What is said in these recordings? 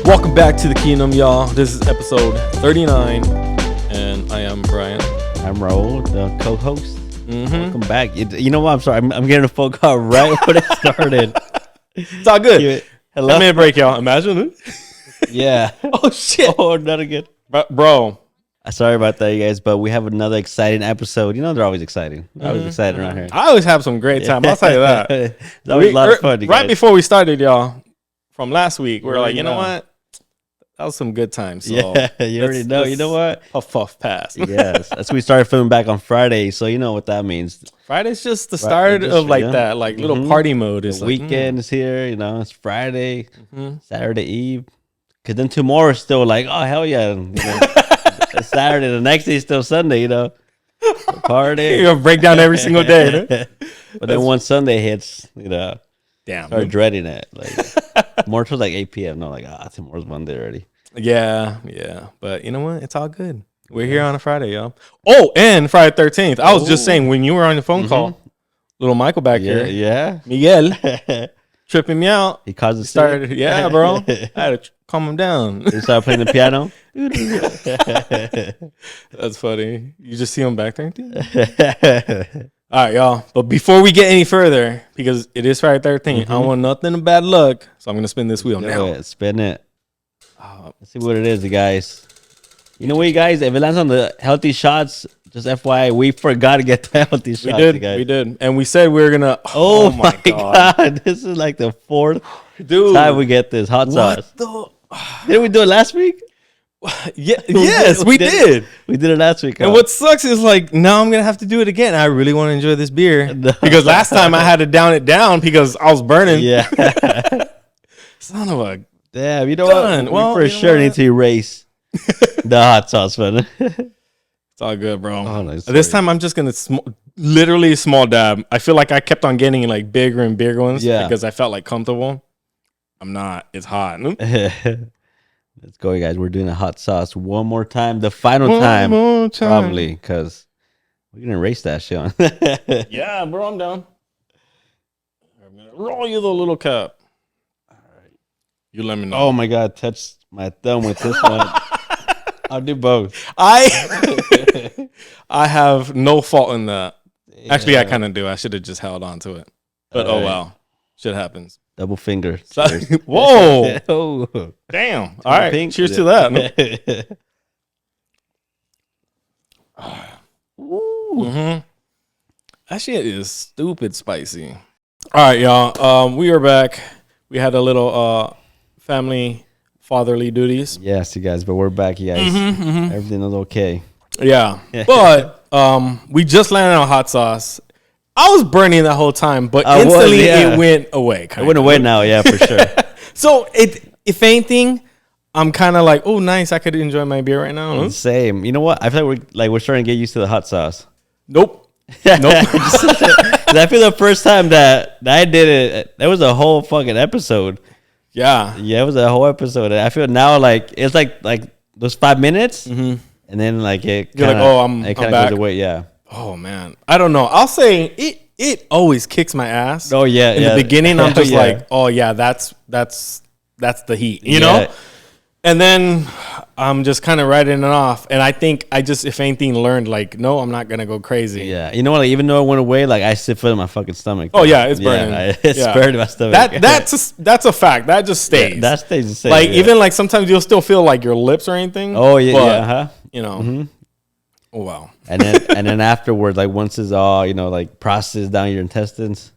Welcome back to the Kingdumb, y'all. This is episode 39, and I am Bryan. I'm Raul, the co-host. Welcome back. You know what? I'm sorry. I'm getting a phone call right when it started. It's all good. Hello? 10-minute break, y'all. Imagine it. Yeah. Oh, shit. Oh, not again. Bro. Sorry about that, you guys, but we have another exciting episode. You know they're always exciting. They're always exciting around here. I always have some great time. I'll tell you that. It's always a lot of fun, you right guys. before we started, y'all, from last week, we were like, you know know. what? That was some good times. So Yeah, you already know. You know what? Puff, pass. Yes. That's we started filming back on Friday, so you know what that means. Friday's just the start of like that, like little party mode. It's The like, weekend is here, you know, it's Friday, Saturday Eve. Because then tomorrow is still like, oh, hell yeah. You know, it's Saturday, the next day is still Sunday, you know. Party. You're going to break down every single day. Huh? But then once Sunday hits, you know, Damn. start dreading it. Like more towards like 8 p.m. No, like, tomorrow's Monday already. Yeah. But you know what? It's all good. We're here on a Friday, y'all. Oh, and Friday 13th. I was just saying, when you were on the phone call, little Michael back here, Yeah. Miguel, tripping me out. He caused it. Started, yeah, bro. I had to calm him down. He started playing the piano. That's funny. You just see him back there. All right, y'all. But before we get any further, because it is Friday 13th, I don't want nothing of bad luck, so I'm going to spin this wheel now. Spin it. Let's see what it is, you guys. You know what, you guys? If it lands on the healthy shots, just FYI, we forgot to get the healthy shots, you guys. We did. And we said we were going to... Oh, my God. This is like the fourth time we get this hot sauce. Didn't we do it last week? Yeah, yes, we did. We did it last week. And what sucks is like now I'm gonna have to do it again. I really want to enjoy this beer because last time I had to down it down because I was burning. Yeah. Son of a damn. You know gun. what? Well, we for sure need to erase the hot sauce, man. It's all good, bro. Oh, nice. This time I'm just gonna literally small dab. I feel like I kept on getting like bigger and bigger ones because I felt like comfortable. I'm not. It's hot. Let's go, you guys. We're doing a hot sauce one more time. The final time, probably, because we're going to erase that shit on. Yeah, bro, I'm down. I'm going to roll you the little cup. All right. You let me know. Oh, my God. Touch my thumb with this one. I'll do both. I have no fault in that. Yeah. Actually, I kind of do. I should have just held on to it. But oh, well. Shit happens. Double finger. Whoa. Oh. Damn. All right. Pink. Cheers to that. That shit is stupid spicy. All right, y'all. We are back. We had a little family fatherly duties. Yes, you guys. But we're back, you guys. Everything is okay. Yeah. But we just landed on hot sauce. I was burning that whole time, but instantly it went away. It went away now, yeah, for sure. So, if anything, I'm kind of like, oh, nice. I could enjoy my beer right now. Same. You know what? I feel like we're starting to get used to the hot sauce. Nope. I feel the first time that I did it, that was a whole fucking episode. Yeah, it was a whole episode. And I feel now like it's like those 5 minutes, and then like it kind of goes away. Yeah. Oh man, I don't know. I'll say it always kicks my ass. Oh yeah, in the beginning, I'm just like, oh yeah, that's the heat, you know. And then I'm just kind of writing it off. And I think I just, if anything, learned like, no, I'm not gonna go crazy. Yeah, you know what? Like, even though it went away, like I still feel it in my fucking stomach. Oh yeah, it's burning. It's burning in my stomach. That's a fact. That just stays. Yeah, that stays the same. Like even like sometimes you'll still feel like your lips or anything. Oh yeah, you know. Oh wow. And then afterwards, like once it's all, you know, like processed down your intestines,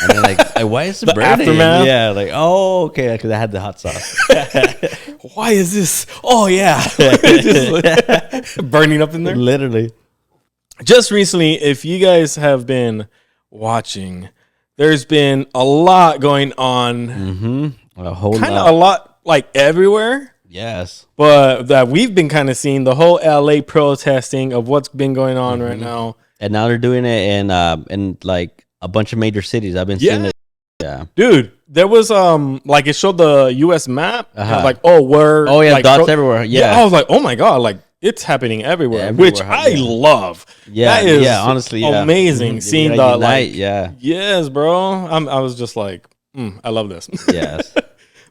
and then like why is it burning? Aftermath? Yeah, like okay, because I had the hot sauce. Why is this? Oh yeah, just burning up in there. Literally. Just recently, if you guys have been watching, there's been a lot going on. A whole lot. Kind of a lot, like everywhere. Yes. But that we've been kind of seeing the whole LA protesting of what's been going on right now. And now they're doing it in like a bunch of major cities. I've been seeing it. Yeah. Dude, there was like it showed the US map. Like, where like, dots everywhere. Yeah. I was like, oh my God, like it's happening everywhere, which I love. Yeah. That is honestly, amazing seeing the unite, yes, bro. I was just like, I love this. Yes.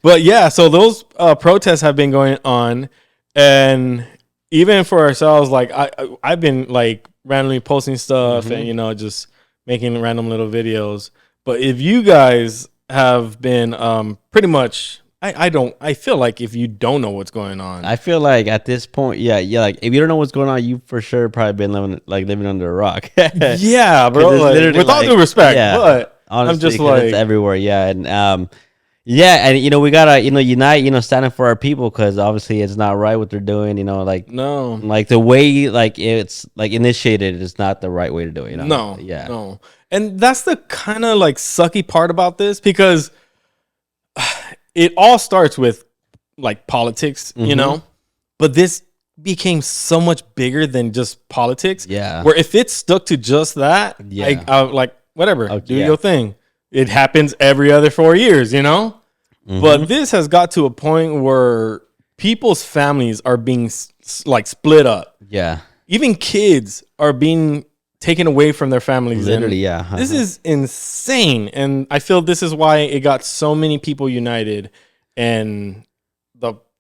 But yeah, so those protests have been going on, and even for ourselves, like I've been like randomly posting stuff and just making random little videos. But if you guys have been pretty much, I feel like if you don't know what's going on, I feel like at this point, yeah, like if you don't know what's going on, you for sure probably been living under a rock. Yeah, bro. Like, with all due respect, but honestly, I'm just like it's everywhere. Yeah, and yeah, and we gotta unite, stand up for our people because obviously it's not right what they're doing. Like no, like the way like it's like initiated is not the right way to do it. No, yeah, no, and that's the kind of like sucky part about this because it all starts with like politics, but this became so much bigger than just politics. Yeah, where if it stuck to just that, I like whatever, do your thing. It happens every other 4 years, But this has got to a point where people's families are being like split up. Yeah. Even kids are being taken away from their families. Literally, yeah. This is insane. And I feel this is why it got so many people united. And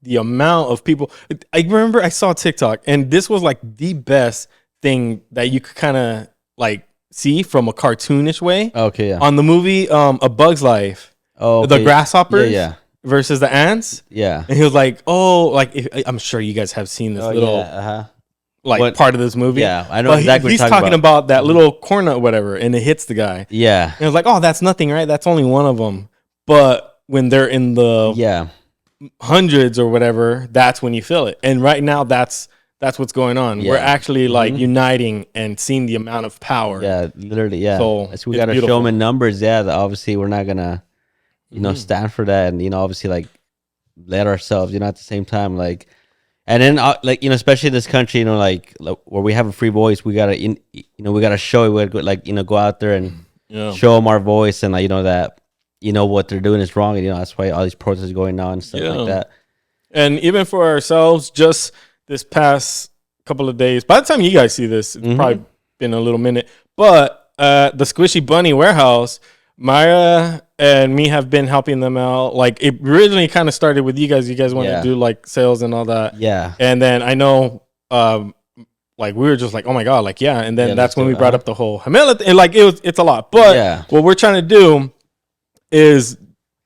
the amount of people. I remember I saw TikTok, and this was like the best thing that you could kind of like see from a cartoonish way. Okay, yeah. On the movie A Bug's Life. Oh, okay. The grasshoppers yeah. versus the ants. Yeah. And he was like, I'm sure you guys have seen this part of this movie. Yeah, I know exactly he's what you're talking about that little corn nut, whatever, and it hits the guy. Yeah. And I was like, oh, that's nothing, right? That's only one of them. But when they're in the hundreds or whatever, that's when you feel it. And right now, that's what's going on. Yeah. We're actually like uniting and seeing the amount of power. Yeah, literally. Yeah. So we got to show them in numbers. Yeah, that obviously we're not gonna, stand for that, and obviously like let ourselves, at the same time, like, and then like especially in this country, like where we have a free voice, we gotta we gotta show it. We gotta like go out there and show them our voice, and like that what they're doing is wrong, and that's why all these protests going on and stuff like that. And even for ourselves, just this past couple of days, by the time you guys see this, it's probably been a little minute, but the Squishy Bunny warehouse, Maya and me have been helping them out. Like it originally kind of started with you guys. You guys wanted to do like sales and all that. Yeah. And then I know, like we were just like, oh my God, like, yeah. And then that's when we brought up the whole Hamela and like it's a lot. But what we're trying to do is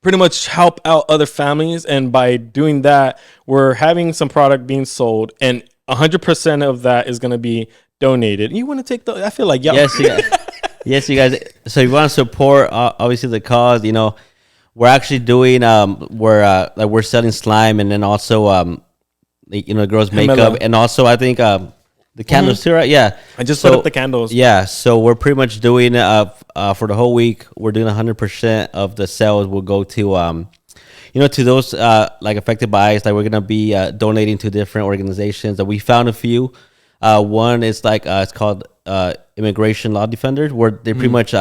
pretty much help out other families, and by doing that, we're having some product being sold, and 100% of that is going to be donated. You want to take I feel like yes, you guys. So you want to support obviously the cause. We're actually doing we're selling slime, and then also girls makeup, and also I think the candles too, right? Yeah, I just put up the candles. Yeah, so we're pretty much doing for the whole week. We're doing 100% of the sales will go to to those like affected by ice. Like we're gonna be donating to different organizations that we found a few. One is like it's called Immigration Law Defenders, where they pretty much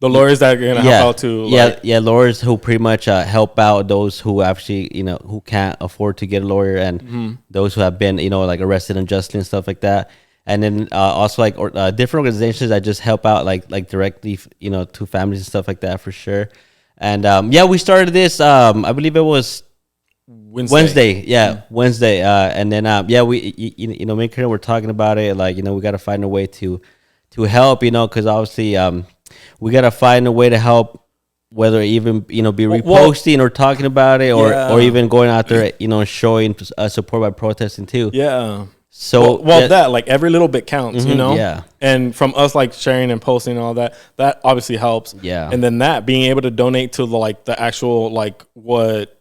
the lawyers that are gonna help out too. Lawyers who pretty much help out those who actually who can't afford to get a lawyer, and those who have been like arrested unjustly and stuff like that. And then also like different organizations that just help out like directly to families and stuff like that for sure. And we started this I believe it was Wednesday. Wednesday. And then we me and Karen were talking about it, like we got to find a way to help, because obviously we got to find a way to help, whether even be reposting or talking about it, or even going out there and showing support by protesting too. So that like every little bit counts, and from us like sharing and posting and all that obviously helps. And then that being able to donate to the actual like what,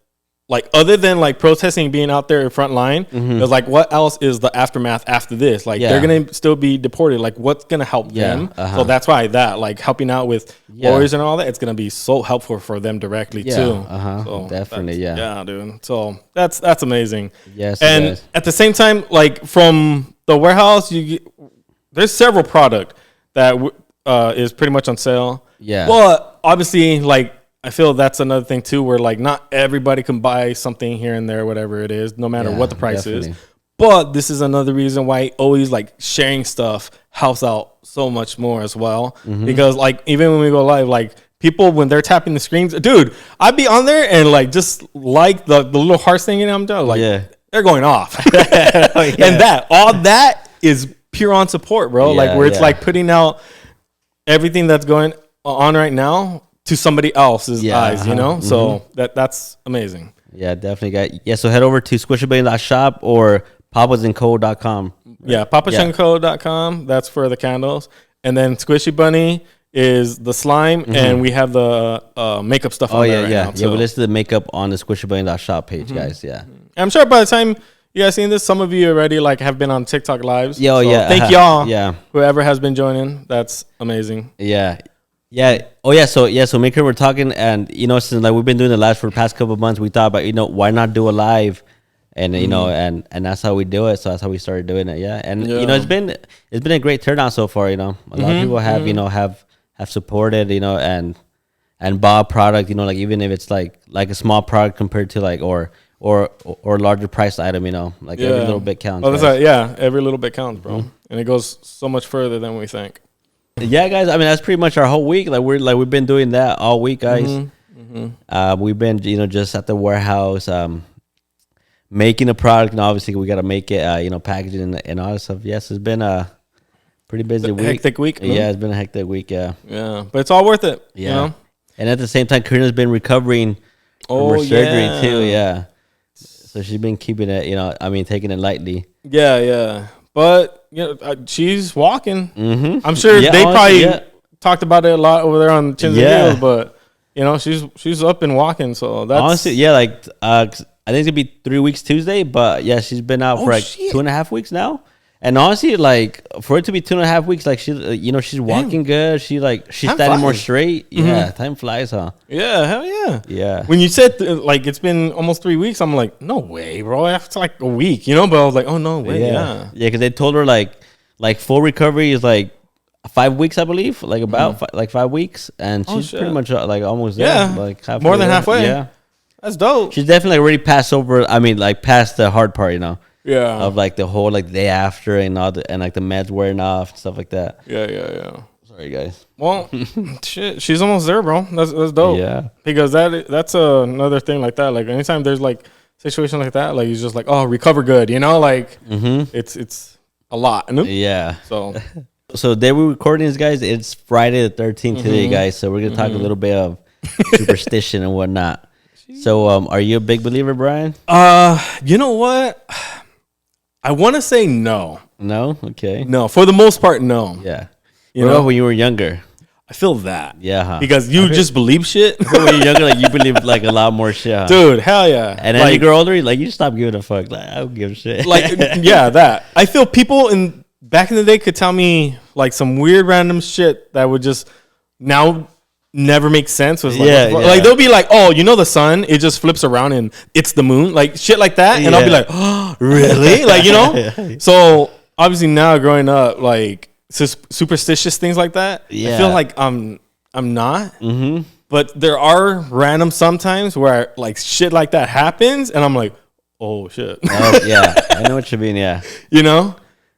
like other than like protesting, being out there in front line, it's like what else is the aftermath after this? Like they're gonna still be deported. Like what's gonna help them? So that's why that like helping out with lawyers and all that, it's gonna be so helpful for them directly too. So definitely, dude. So that's amazing. Yes, and at the same time, like from the warehouse, there's several product that is pretty much on sale. Well, obviously, like. I feel that's another thing too, where like not everybody can buy something here and there, whatever it is, no matter what the price is. But this is another reason why always like sharing stuff helps out so much more as well. Because like even when we go live, like people when they're tapping the screens, dude, I'd be on there and like just like the little hearts thing in them, like they're going off. And all that is pure on support, bro. Like where it's like putting out everything that's going on right now to somebody else's eyes, you know? So that's amazing. Yeah, definitely. So head over to squishabunny.shop or papasandco.com. Yeah, papasandco.com. That's for the candles. And then Squishy Bunny is the slime, and we have the makeup stuff on there right now, too. Yeah, we listed the makeup on the squishabunny.shop page, guys. Yeah. I'm sure by the time you guys seen this, some of you already like have been on TikTok lives. Yeah, thank y'all. Yeah. Whoever has been joining, that's amazing. Yeah. Yeah. Oh yeah. So Maker, we're talking, and since like we've been doing the lives for the past couple of months, we thought about why not do a live, and and that's how we do it. So that's how we started doing it. Yeah. And it's been a great turnout so far. A lot of people have have supported and bought product. Like even if it's like a small product compared to like or larger priced item. Like every little bit counts. Oh, that's right. Every little bit counts, bro, and it goes so much further than we think. Yeah, guys. I mean, that's pretty much our whole week. We've been doing that all week, guys. We've been, just at the warehouse, making a product, and obviously we got to make it, packaging and all that stuff. Yes, it's been a pretty busy week. Hectic week. Yeah, it's been a hectic week. Yeah. Yeah, but it's all worth it. Yeah. And at the same time, Karina's been recovering from her surgery too. Yeah. So she's been keeping it, taking it lightly. Yeah. But she's walking. I'm sure they probably talked about it a lot over there on Chins and Heels, but she's up and walking. So that's honestly, I think it's gonna be 3 weeks Tuesday, but she's been out for 2.5 weeks now. And honestly, like for it to be 2.5 weeks, like she's walking good. She's standing more straight. Yeah, time flies, huh? Yeah, hell yeah. Yeah. When you said it's been almost 3 weeks, I'm like, no way, bro. After like a week, But I was like, oh no way, yeah. Yeah, because they told her like full recovery is like 5 weeks, I believe, like about 5 weeks, and she's pretty much like almost there. Yeah, like halfway more than there. halfway. Yeah, that's dope. She's definitely already passed over. Past the hard part, Yeah. Of like the whole like day after and all and like the meds wearing off and stuff like that. Yeah. Sorry, guys. Well, shit, she's almost there, bro. That's dope. Yeah. Because that's another thing like that. Like anytime there's like situation like that, like it's just like, oh, recover good, Like it's a lot. Yeah. So day we're recording this, guys. It's Friday the 13th today, guys. So we're gonna talk a little bit of superstition and whatnot. So are you a big believer, Bryan? You know what? I want to say no. No? Okay. No, for the most part, no. Yeah. What about when you were younger? I feel that. Yeah, huh? Because you just believe shit. When you're younger, like you believe like a lot more shit, huh? Dude, hell yeah. And then you grow older, you stop giving a fuck. Like, I don't give a shit. That. I feel people back in the day could tell me like some weird random shit that would just now never make sense. Was like they'll be like, oh, the sun, it just flips around and it's the moon, like shit like that, and I'll be like, oh, really? Like So obviously now growing up, like superstitious things like that, I feel like I'm not, but there are random sometimes where like shit like that happens, and I'm like, oh shit. I know what you mean. Yeah,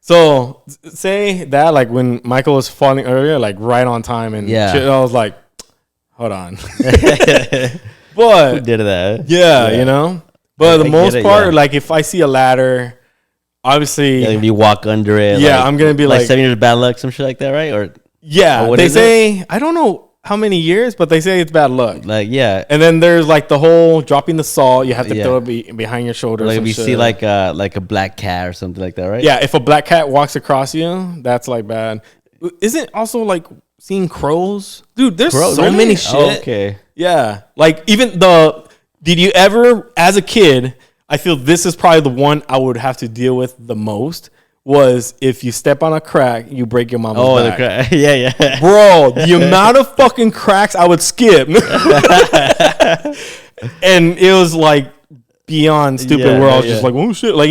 So say that like when Michael was falling earlier, like right on time and shit, I was like, hold on. But who did that? Yeah. But the most part, like if I see a ladder, obviously if you walk under it, I'm gonna be like 7 years bad luck, some shit like that, right? Or they say I don't know how many years, but they say it's bad luck. And then there's like the whole dropping the salt, you have to throw it behind your shoulder. Like if you see like a black cat or something like that, right? Yeah, if a black cat walks across you, that's like bad. Isn't also like seeing crows? Dude, there's so many shit. Oh, okay. Yeah. Like even did you ever, as a kid, I feel this is probably the one I would have to deal with the most, was if you step on a crack, you break your mama's back. The crack. Yeah. Bro, the amount of fucking cracks I would skip. And it was like beyond stupid where I was just like, oh shit. Like,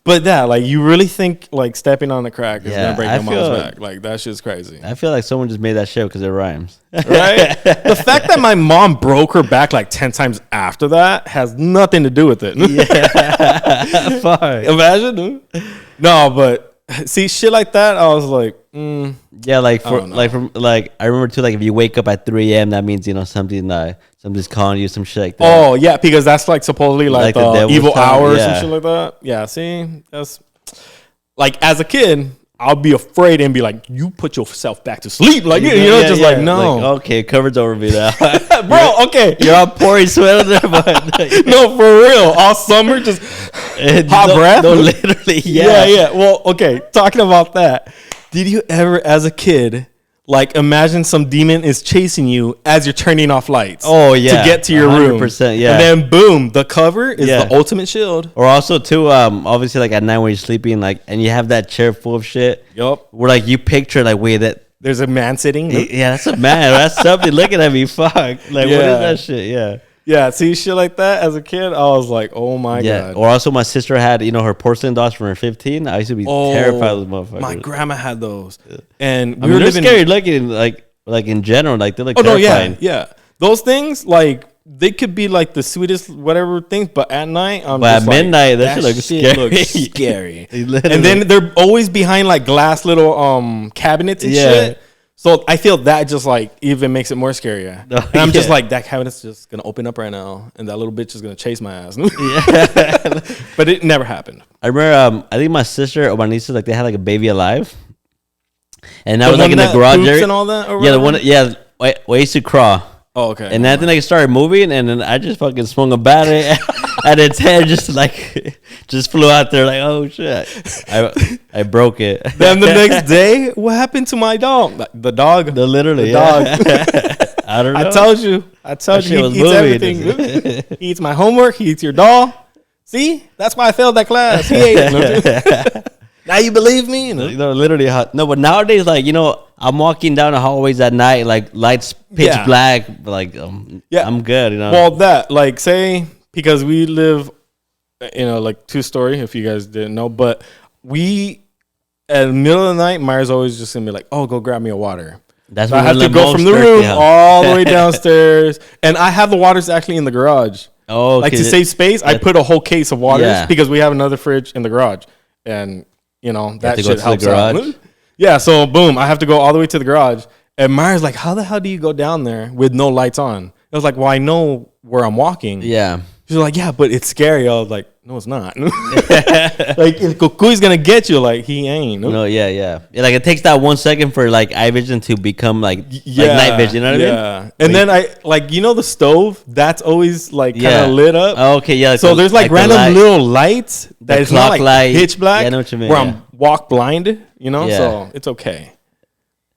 but that, like, you really think like stepping on a crack is gonna break your mom's back? Like, that shit's crazy. I feel like someone just made that shit because it rhymes, right? The fact that my mom broke her back like 10 times after that has nothing to do with it. Yeah, imagine, dude. No, but See, shit like that, I was like, yeah, like I remember too, like if you wake up at 3 a.m., that means something's calling you, some shit like that. Oh yeah, because that's like supposedly like the evil hour or some shit like that. Yeah, see, that's like as a kid, I'll be afraid and be like, you put yourself back to sleep. Like, like, no. Like, okay, cover's over me now. Bro, okay. You're all pouring sweat on there, but no, for real. All summer, just hot breath. No, literally, Yeah. Well, okay, talking about that. Did you ever, as a kid, like imagine some demon is chasing you as you're turning off lights? Oh, yeah. To get to your room. 100%, yeah. And then boom, the cover is the ultimate shield. Or also too, obviously like at night when you're sleeping, like, and you have that chair full of shit. Yup. Where like you picture like, wait, that there's a man sitting. Yeah, that's a man. That's something looking at me. Fuck. Like, what is that shit? Yeah. Yeah, see shit like that as a kid, I was like, oh my God. Or also my sister had, her porcelain dolls from her 15. I used to be terrified of those motherfuckers. My grandma had those. Yeah. And we were living scary looking, like in general, like they're like terrifying. No, yeah. Those things, like, they could be like the sweetest whatever things, but at night, at midnight, that shit looks scary. And then they're always behind like glass little cabinets and shit. So I feel that just like even makes it more scarier. And I'm just like, that cabinet's just gonna open up right now, and that little bitch is gonna chase my ass. But it never happened. I remember, I think my sister or my nieces, like they had like a baby alive, and I was like in the garage area and all that. The one. Yeah, I used to crawl. Oh, okay. And then I started moving, and then I just fucking swung a bat at its head, just flew out there like, oh shit! I broke it. Then the next day, what happened to my dog? The dog. The dog. I don't know. I told you. He eats everything. He eats my homework. He eats your doll. See, that's why I failed that class. He ate it. Now you believe me? Literally. No, but nowadays, like, I'm walking down the hallways at night, like lights pitch black, like, I'm good, Well, that, like, say, because we live, like 2-story, if you guys didn't know, but we, at the middle of the night, Myra's always just gonna be like, oh, go grab me a water. That's so I have to go from the room all the way downstairs, and I have the waters actually in the garage. Oh, okay. Like to save space, I put a whole case of waters because we have another fridge in the garage, and that shit helps out. Yeah, so boom, I have to go all the way to the garage. And Myra's like, how the hell do you go down there with no lights on? I was like, well, I know where I'm walking. Yeah. She's like, yeah, but it's scary. I was like, no, it's not. Like, if Kukui's going to get you, like, he ain't. No, yeah. Like, it takes that 1 second for, like, eye vision to become, like night vision. You know what I mean? Yeah. And then the stove, that's always, like, kind of lit up. Oh, okay, yeah. So there's, like random little lights that is not, like, pitch black. Yeah, I know what you mean. Where I'm walk blind, so it's okay.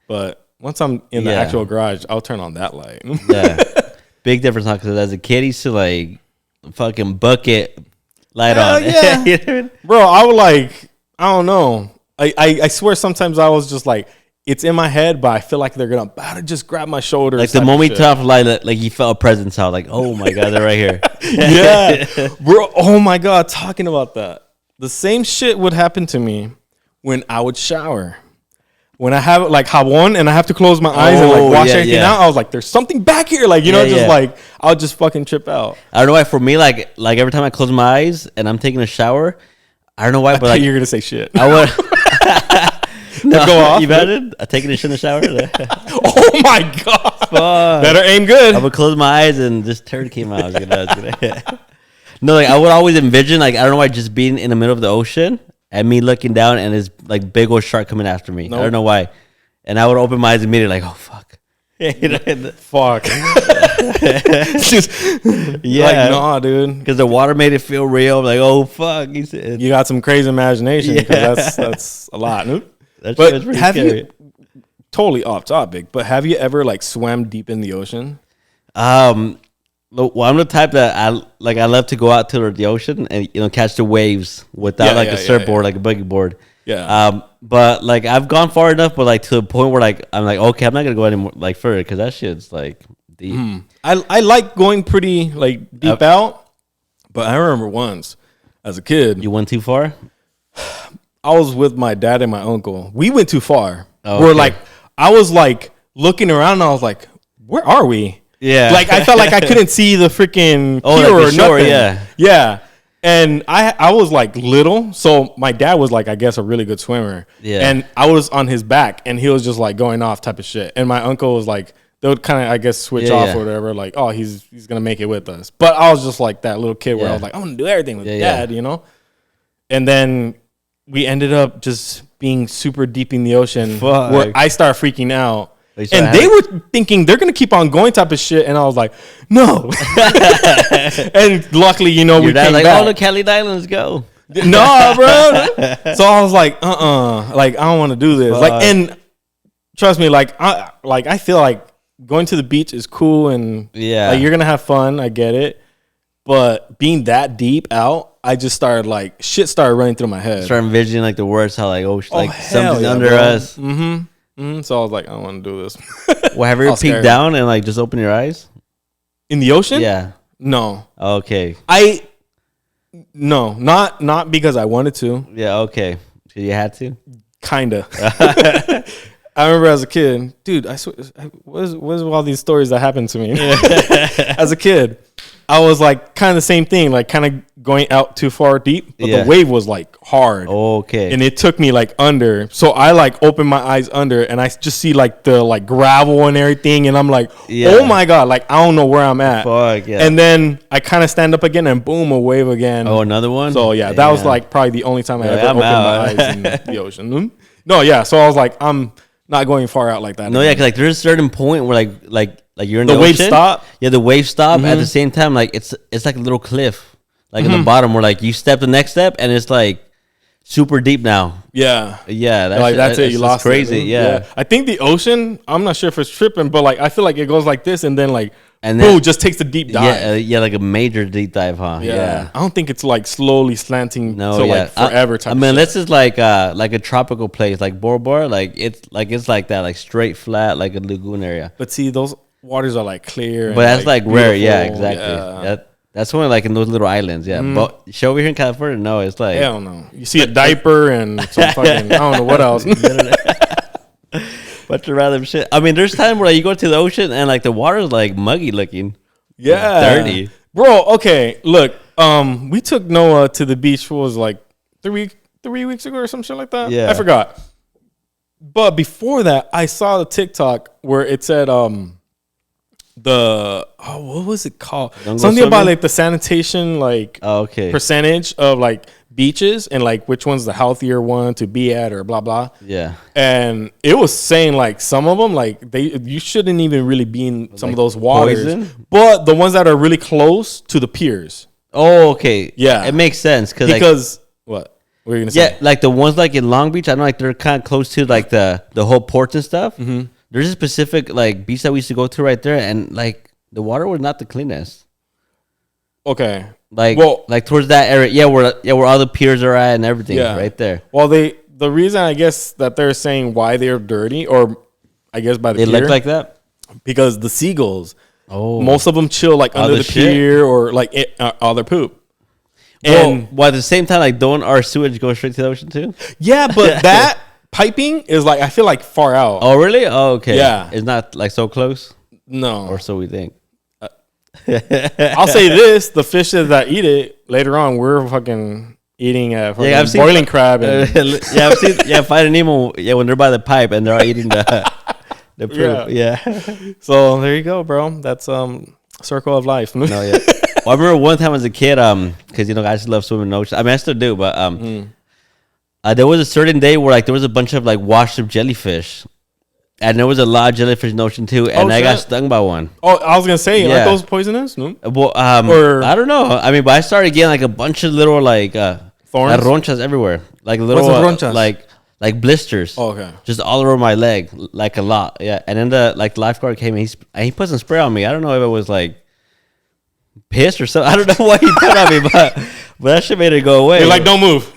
But once I'm in the actual garage, I'll turn on that light. Yeah. Big difference, huh? Because as a kid, I used to, like, fucking bucket light on. Yeah. Bro, I would I don't know. I swear sometimes I was just like, it's in my head, but I feel like they're gonna about to just grab my shoulder. Like the moment you turn off the light, like you felt a presence out, like, oh my God, they're right here. Yeah. Bro, oh my God, talking about that. The same shit would happen to me when I would shower. When I have jabón and I have to close my eyes and wash everything out, I was like, there's something back here. Like, I'll just fucking trip out. I don't know why. For me, like every time I close my eyes and I'm taking a shower, I don't know why, but you're going to say shit. I would. No, go off. You better taking a shit in the shower. Oh my God. Fuck. Better aim good. I would close my eyes and this turd came out. No, like I would always envision, like, I don't know why, just being in the middle of the ocean and me looking down and this like big old shark coming after me. Nope. I don't know why. And I would open my eyes immediately, like, oh fuck. Fuck. Like, nah, dude. Because the water made it feel real. I'm like, oh fuck. You got some crazy imagination. Because that's a lot. That was pretty scary. Totally off topic, but have you ever like swam deep in the ocean? Well, I'm the type that I love to go out to the ocean and catch the waves without a surfboard, like a boogie board. Yeah. But like I've gone far enough, but like to the point where like I'm like, okay, I'm not gonna go anymore like further because that shit's like deep. I like going pretty like deep out, but I remember once as a kid. You went too far? I was with my dad and my uncle. We went too far. Oh, we're like, I was like looking around and I was like, where are we? Yeah. Like I felt like I couldn't see the freaking pier or nothing. Yeah. And I was like little, so my dad was like, I guess, a really good swimmer. Yeah. And I was on his back, and he was just like going off type of shit. And my uncle was like, they would kind of, I guess, switch off or whatever. Like, oh, he's gonna make it with us. But I was just like that little kid where I was like, I'm gonna do everything with dad, you know. And then we ended up just being super deep in the ocean, where I start freaking out. And they were thinking they're going to keep on going type of shit. And I was like, no. And luckily, you know, we came like, back. oh, the Kelly Islands go. No, bro. So I was like, like, I don't want to do this. Like, and trust me, like I feel like going to the beach is cool. And like, you're going to have fun. I get it. But being that deep out, I just started like, shit started running through my head. Start envisioning like the words, how like, like something under us. So I was like, I don't want to do this. Well, have you ever peeked down and like just open your eyes? In the ocean? Yeah. No. Okay. No, not because I wanted to. Yeah, okay. So you had to? Kinda. I remember as a kid, dude, I swear, what is all these stories that happened to me? As a kid, I was like kind of the same thing, like kind of going out too far deep, but the wave was like hard. Okay. And it took me like under. So I like opened my eyes under, and I just see like the like gravel and everything, and I'm like, oh my God, like I don't know where I'm at. Fuck, yeah. And then I kind of stand up again, and boom, a wave again. Oh, another one? So yeah, that was like probably the only time I ever opened my eyes in the ocean. No, yeah. So I was like, I'm not going far out like that. No, yeah, cause like there's a certain point where like you're in the wave ocean. Stop. Yeah, the wave stop. At the same time, like it's like a little cliff, like in the bottom where like you step the next step and it's like super deep now. Yeah, that's it. You lost crazy. It. Yeah, I think the ocean. I'm not sure if it's tripping, but like I feel like it goes like this and then like. And then, boom, just takes the deep dive. Yeah, like a major deep dive, huh? Yeah. I don't think it's like slowly slanting to like forever type. I mean, this is like a tropical place, like Bora Bora, like it's like that, like straight flat, like a lagoon area. But see, those waters are like clear. But that's like rare, yeah, exactly. Yeah. That's only like in those little islands, yeah. But show over here in California, no, it's like hell no. You see a diaper and some fucking I don't know what else. Bunch of random shit. I mean, there's time where like, you go to the ocean and like the water's like muggy looking. Yeah. Dirty. Bro, okay. Look, we took Noah to the beach, what was it, like 3 weeks ago or some shit like that? Yeah. I forgot. But before that, I saw the TikTok where it said what was it called? Something about like the sanitation percentage of like beaches and like which one's the healthier one to be at or blah blah. Yeah. And it was saying like some of them like you shouldn't even really be in some of those waters. Poison? But the ones that are really close to the piers. Oh, okay. Yeah. It makes sense because what were you gonna say? Yeah, like the ones like in Long Beach, I know like they're kind of close to like the whole ports and stuff. Mm-hmm. There's a specific like beach that we used to go to right there, and like the water was not the cleanest. Okay. Like towards that area, where all the piers are at and everything, right there. Well, the reason I guess that they're saying why they're dirty, or I guess by the pier, look like that because the seagulls, most of them chill like under the pier or like all their poop. And at the same time, like don't our sewage go straight to the ocean too? Yeah, but that piping is like I feel like far out. Oh really? Oh okay. Yeah, it's not like so close. No, or so we think. I'll say this: the fishes that eat it later on, we're fucking eating boiling crab. And I've seen Finding Nemo. Yeah, when they're by the pipe and they're all eating the poop. Yeah. So there you go, bro. That's circle of life. No, yeah. Well, I remember one time as a kid, because I just love swimming in the ocean. I mean, I still do, but there was a certain day where like there was a bunch of like washed up jellyfish. And there was a lot of jellyfish in the ocean too, and I got stung by one. Oh, I was gonna say, are those poisonous? No. Well, I don't know. I mean, but I started getting like a bunch of little like thorns, ronchas everywhere, like little like blisters. Oh, okay. Just all over my leg, like a lot. Yeah. And then the lifeguard came and he put some spray on me. I don't know if it was like piss or something. I don't know what he put on me, but that shit made it go away. You're like, don't move.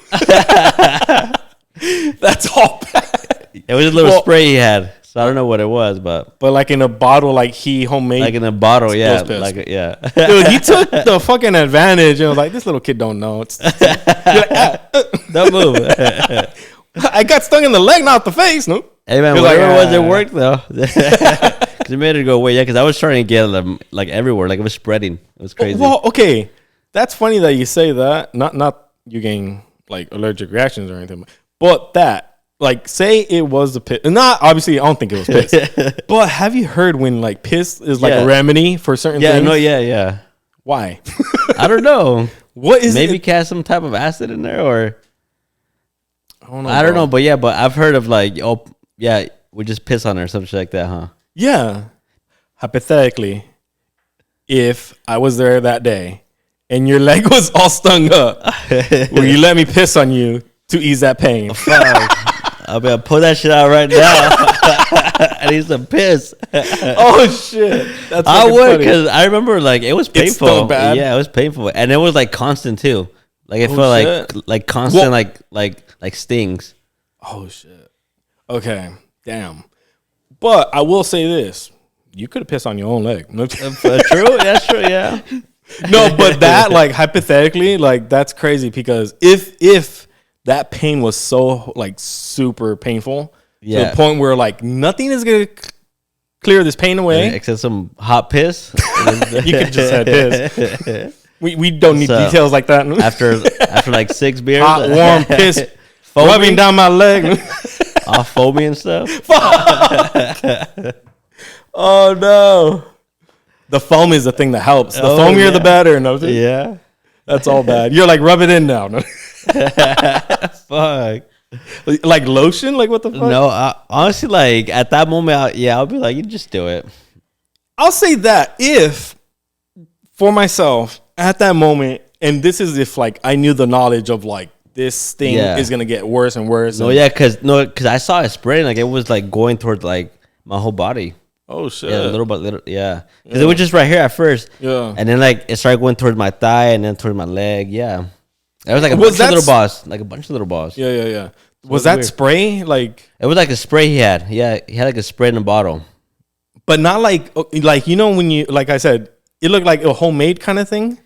That's all bad. It was a little spray he had. So I don't know what it was, but like in a bottle, like he homemade, like in a bottle, yeah, like Dude, he took the fucking advantage and was like, "This little kid don't know." Don't move. I got stung in the leg, not the face. No. Hey man, whatever it was, it worked though. Because it made it go away. Yeah, because I was trying to get them like everywhere, like it was spreading. It was crazy. Well, okay. That's funny that you say that. Not you getting like allergic reactions or anything, but that like say it was the piss. Not obviously, I don't think it was piss. But have you heard when like piss is like a remedy for certain things? Yeah. Why? I don't know. What is maybe it? cast some type of acid in there, or I don't know. But I've heard of like, we just piss on her or something like that, huh? Yeah. Hypothetically, if I was there that day and your leg was all stung up, will you let me piss on you to ease that pain? I'll be able to pull that shit out right now. I need some piss. Oh shit! That's I would, because I remember like it was painful. It's still bad. Yeah, it was painful, and it was like constant too. Like it felt like constant, like stings. Oh shit! Okay, damn. But I will say this: you could have pissed on your own leg. True, that's true. Yeah. No, but that like hypothetically, like that's crazy because if that pain was so like super painful to the point where like nothing is gonna clear this pain away except some hot piss. You could just have piss. We don't need details like that. after like 6 beers, hot warm piss rubbing down my leg, all foamy and stuff. Oh no, the foam is the thing that helps. The foamier the better. No, yeah, that's all bad. You're like rub it in now. Fuck. Like lotion? Like what the fuck? No, honestly, like at that moment, I'll be like, you just do it. I'll say that if for myself at that moment, and this is if like I knew the knowledge of like this thing is gonna get worse and worse. Because I saw it spreading, like it was like going towards like my whole body. Oh shit! Yeah, little by little. Yeah, because it was just right here at first. Yeah, and then like it started going towards my thigh and then towards my leg. Yeah. It was like a bunch of little balls. Like a bunch of little balls. Yeah. Was that weird. Spray? Like it was like a spray he had. Yeah, he had like a spray in a bottle. But not like you know when you like I said, it looked like a homemade kind of thing?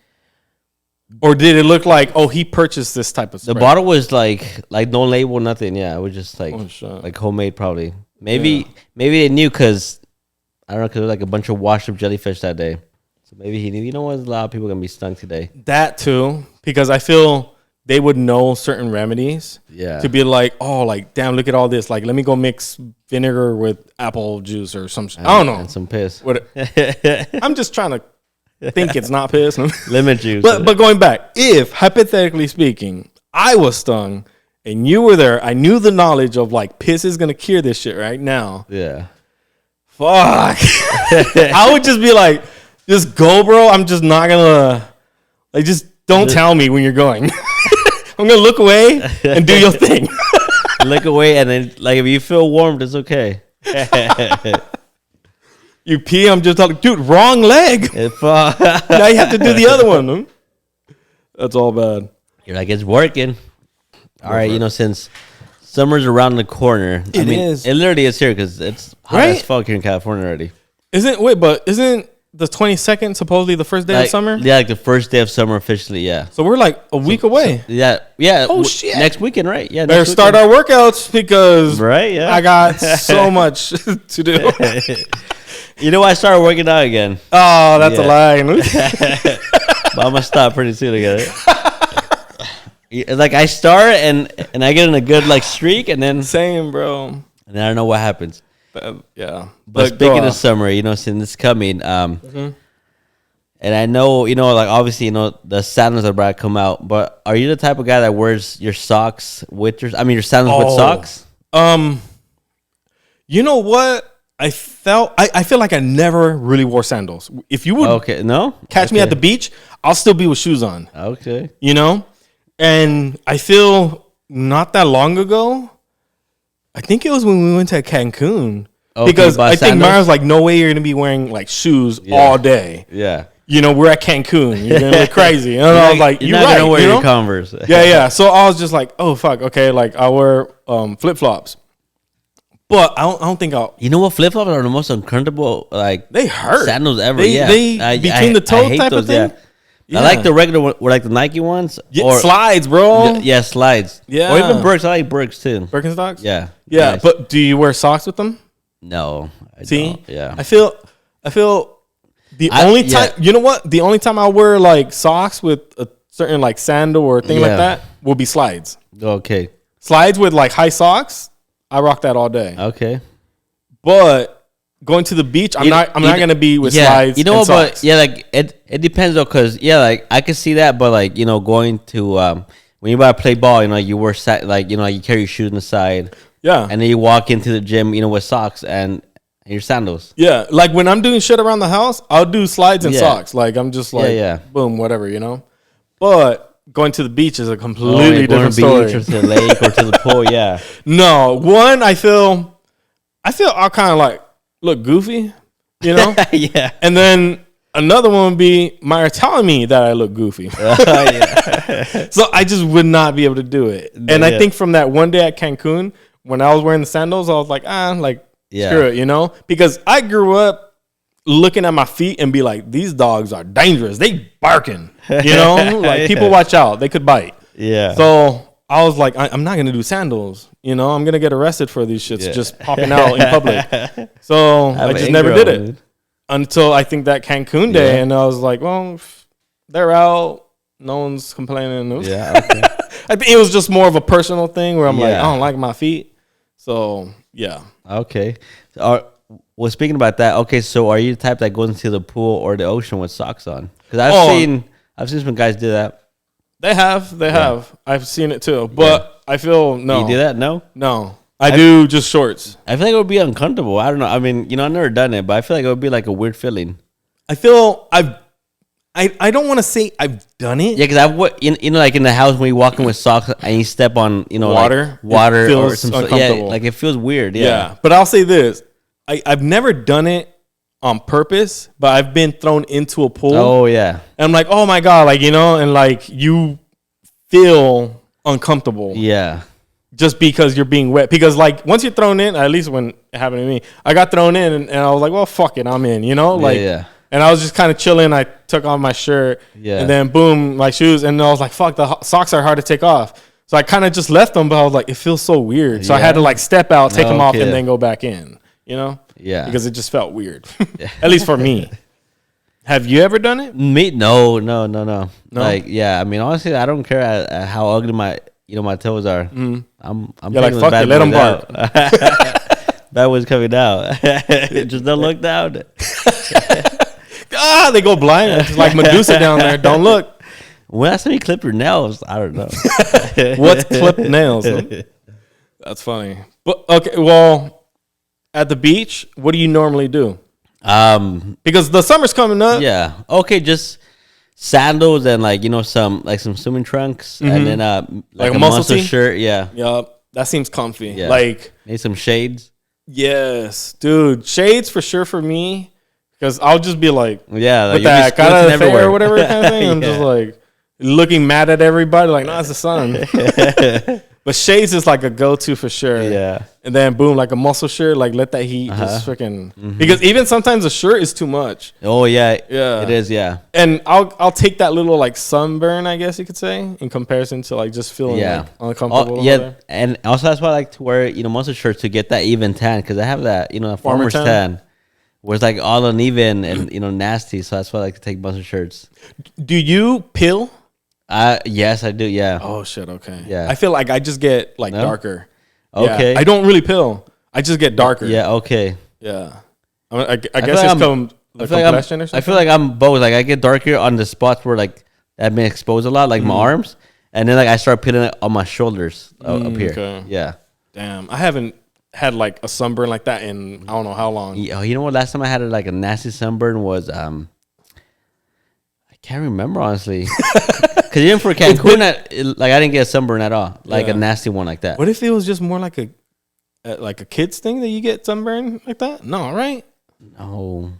Or did it look like he purchased this type of spray? The bottle was like no label, nothing. Yeah, it was just like homemade probably. Maybe they knew because I don't know, because there was like a bunch of washed up jellyfish that day. So maybe he knew, you know what, a lot of people are going to be stung today. That too, because I feel they would know certain remedies. Yeah. To be like, damn, look at all this. Like, let me go mix vinegar with apple juice or some shit. I don't know. And some piss. I'm just trying to think it's not piss. Lemon juice. But going back, if, hypothetically speaking, I was stung and you were there, I knew the knowledge of like piss is going to cure this shit right now. Yeah. Fuck. I would just be like, just go, bro. I'm just not gonna just don't tell me when you're going. I'm gonna look away and do your thing. Look away, and then like if you feel warm, it's okay. You pee. I'm just like, dude, wrong leg. Now you have to do the other one. Huh? That's all bad. You're like, it's working. All right, since summer's around the corner, it is. It literally is here because it's hot as fuck here in California already. Isn't the 22nd supposedly the first day of summer? Yeah, like the first day of summer officially, yeah. So we're like a week away. Yeah. Oh, shit. Next weekend, right? Yeah. Better start our workouts because I got so much to do. You know, I started working out again. Oh, that's a lie. But I'm going to stop pretty soon again. Like I start and I get in a good like streak and then... Same, bro. And then I don't know what happens. Yeah. But speaking of summer, since it's coming, and I know, like obviously, the sandals are about to come out, but are you the type of guy that wears your socks with your sandals with socks? You know what? I feel like I never really wore sandals. If you would catch me at the beach, I'll still be with shoes on. Okay. And I feel not that long ago, I think it was when we went to Cancun. Because I think Mara's like, no way you're going to be wearing like shoes all day. Yeah. We're at Cancun. You're going to look crazy. And I was like, you're right. Going to wear your Converse. Yeah. So I was just like, oh, fuck. Okay. Like I wear flip-flops. But I don't think I'll. You know what? Flip-flops are the most uncomfortable, like, they hurt. Sandals ever. They between the toe type of thing. Yeah. I like the regular one, or like the Nike ones. Or slides, bro. Yeah, slides. Yeah. Or even Birks. I like Birks too. Birkenstocks? Yeah. Nice. But do you wear socks with them? No. See? Yeah. I feel The only time, you know what? The only time I wear like socks with a certain like sandal or thing like that will be slides. Okay. Slides with like high socks, I rock that all day. Okay. But going to the beach, I'm not gonna be with slides. You know what? Socks. But like it depends though, cause like I can see that, but like going to when you play ball, you wear you carry your shoes on the side. Yeah. And then you walk into the gym, with socks and your sandals. Yeah. Like when I'm doing shit around the house, I'll do slides and socks. Like I'm just like boom, whatever, But going to the beach is a completely different story. Or to the lake or to the pool, yeah. No, one I feel I'll kind of like look goofy, Yeah. And then another one would be Myra telling me that I look goofy. So I just would not be able to do it. And I think from that one day at Cancun, when I was wearing the sandals, I was like, screw it, because I grew up looking at my feet and be like, these dogs are dangerous. They barking, like people watch out. They could bite. Yeah. So I was like, I'm not going to do sandals. I'm going to get arrested for these shits just popping out in public. So I just never did it until I think that Cancun day. And I was like, well, they're out. No one's complaining. Yeah. Okay. I think it was just more of a personal thing where I'm like, I don't like my feet. So, yeah. Okay. Well, speaking about that, okay, so are you the type that goes into the pool or the ocean with socks on? Because I've seen some guys do that. They have. I've seen it too. But I feel, no. You do that? No? I do just shorts. I feel like it would be uncomfortable. I don't know. I mean, I've never done it, but I feel like it would be like a weird feeling. I feel I don't want to say I've done it. Yeah, because like in the house when you walk in with socks and you step on, water, like water it feels or some uncomfortable. Yeah, like it feels weird. Yeah. But I'll say this: I've never done it on purpose, but I've been thrown into a pool. Oh yeah, and I'm like, oh my god, and like you feel uncomfortable. Yeah. Just because you're being wet. Because like once you're thrown in, at least when it happened to me, I got thrown in and I was like, well, fuck it, I'm in. Yeah. And I was just kind of chilling. I took off my shirt. Yeah. And then boom, my shoes. And I was like, fuck, the socks are hard to take off. So I kind of just left them, but I was like, it feels so weird. So I had to like step out, take them off, and then go back in. Yeah. Because it just felt weird. At least for me. Have you ever done it? Me? No. Like, yeah. I mean, honestly, I don't care how ugly my toes are. I'm like, fuck it, let them bark. That was coming out. Just don't look down. They go blind. It's like Medusa down there. Don't look. When I say you clip your nails, I don't know. What's clipped nails? Huh? That's funny. But okay, well, at the beach, what do you normally do? Because the summer's coming up. Yeah. Okay, just sandals and some swimming trunks and then like a muscle shirt. Yeah. Yup. That seems comfy. Yeah. Like need some shades. Yes, dude. Shades for sure for me. Because I'll just be like, with like that kind of hair or whatever kind of thing. I'm just like looking mad at everybody, like, no, it's the sun. But shades is like a go-to for sure. Yeah. And then boom, like a muscle shirt, like let that heat just freaking. Because even sometimes a shirt is too much. Oh yeah, yeah, it is. Yeah. And I'll take that little like sunburn, I guess you could say, in comparison to like just feeling like uncomfortable. And also that's why I like to wear muscle shirts to get that even tan, because I have that farmer's tan. Where it's like all uneven and nasty, so that's why I like to take muscle shirts. Do you peel? Yes, I do. Yeah. Oh shit. Okay. Yeah. I feel like I just get like darker. Okay. Yeah. I don't really peel. I just get darker. Yeah. Okay. Yeah. I guess it's complexion or something. I feel like I'm both. Like I get darker on the spots where like I've been exposed a lot, like my arms, and then like I start peeling it on my shoulders up here. Okay. Yeah. Damn. I haven't had like a sunburn like that in I don't know how long. You know what? Last time I had like a nasty sunburn was I can't remember honestly. Because even for Cancun, like I didn't get a sunburn at all, like a nasty one like that. What if it was just more like a kid's thing that you get sunburn like that? No, right? No,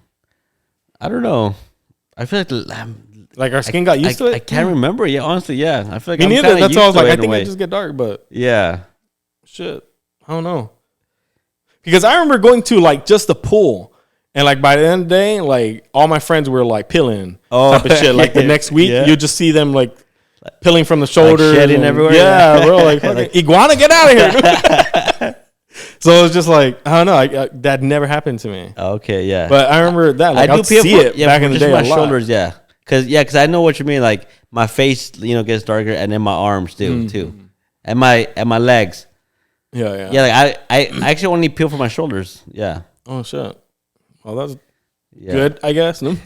I don't know. I feel like our skin got used to it. I can't remember. Yeah, honestly, yeah. I feel like me neither. That's why I was like, I think I just get dark, but yeah, shit, I don't know. Because I remember going to like just the pool, and like by the end of the day, like all my friends were like peeling type of shit. Like the next week, you just see them like peeling from the shoulders, like shedding everywhere. Yeah, bro, like iguana, get out of here. So it was just like, I don't know. That never happened to me. Okay, yeah. But I remember that. Like, I do see it back in the day. My shoulders, yeah. Cause I know what you mean. Like my face, gets darker, and then my arms too, and my legs. Yeah. Yeah, like I actually only peel for my shoulders. Yeah. Oh shit. Well, that's good, I guess. No?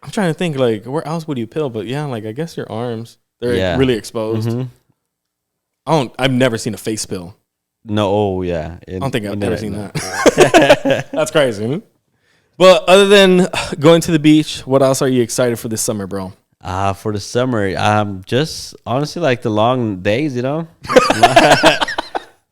I'm trying to think, like, where else would you peel? But yeah, like I guess your arms, they're really exposed. I've never seen a face peel. No, oh yeah. I don't think I've ever seen that. That's crazy. But other than going to the beach, what else are you excited for this summer, bro? For the summer, just honestly like the long days,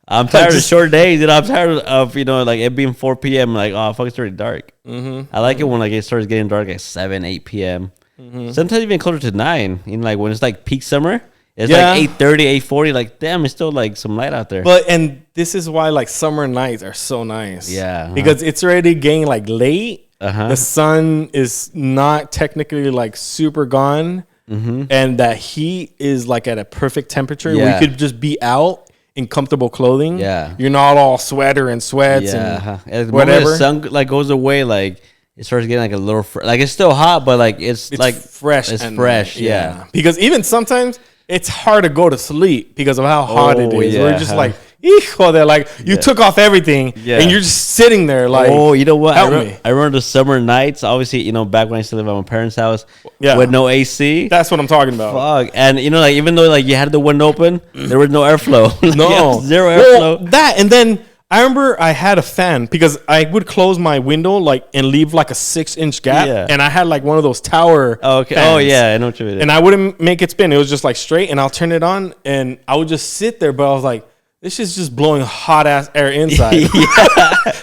I'm tired of short days, I'm tired of like it being 4 p.m. Like, oh fuck, it's already dark. I like it when like it starts getting dark at 7, 8 p.m. Sometimes even closer to 9. Like when it's like peak summer, it's like 8:30, 8:40. Like damn, it's still like some light out there. And this is why like summer nights are so nice. Yeah, because it's already getting like late. The sun is not technically like super gone, and that heat is like at a perfect temperature where you could just be out in comfortable clothing. Yeah, you're not all sweater and sweats and whatever. The sun like goes away, like it starts getting like a little like it's still hot, but like it's like fresh. It's fresh, yeah. Because even sometimes it's hard to go to sleep because of how hot it is. We're just like, they're like you took off everything and you're just sitting there like, oh, you know what? I remember the summer nights. Obviously, back when I used to live at my parents' house with no AC. That's what I'm talking about. Fuck. And like even though like you had the window open, there was no airflow. No, zero airflow. That and then I remember I had a fan because I would close my window like and leave like a 6-inch gap, and I had like one of those tower. Okay. Fans, oh yeah, I know what you mean. And I wouldn't make it spin. It was just like straight, and I'll turn it on, and I would just sit there. But I was like, this is just blowing hot ass air inside.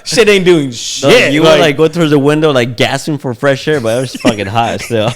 Shit ain't doing shit. No, you would like go through the window like gasping for fresh air, but it was fucking hot still.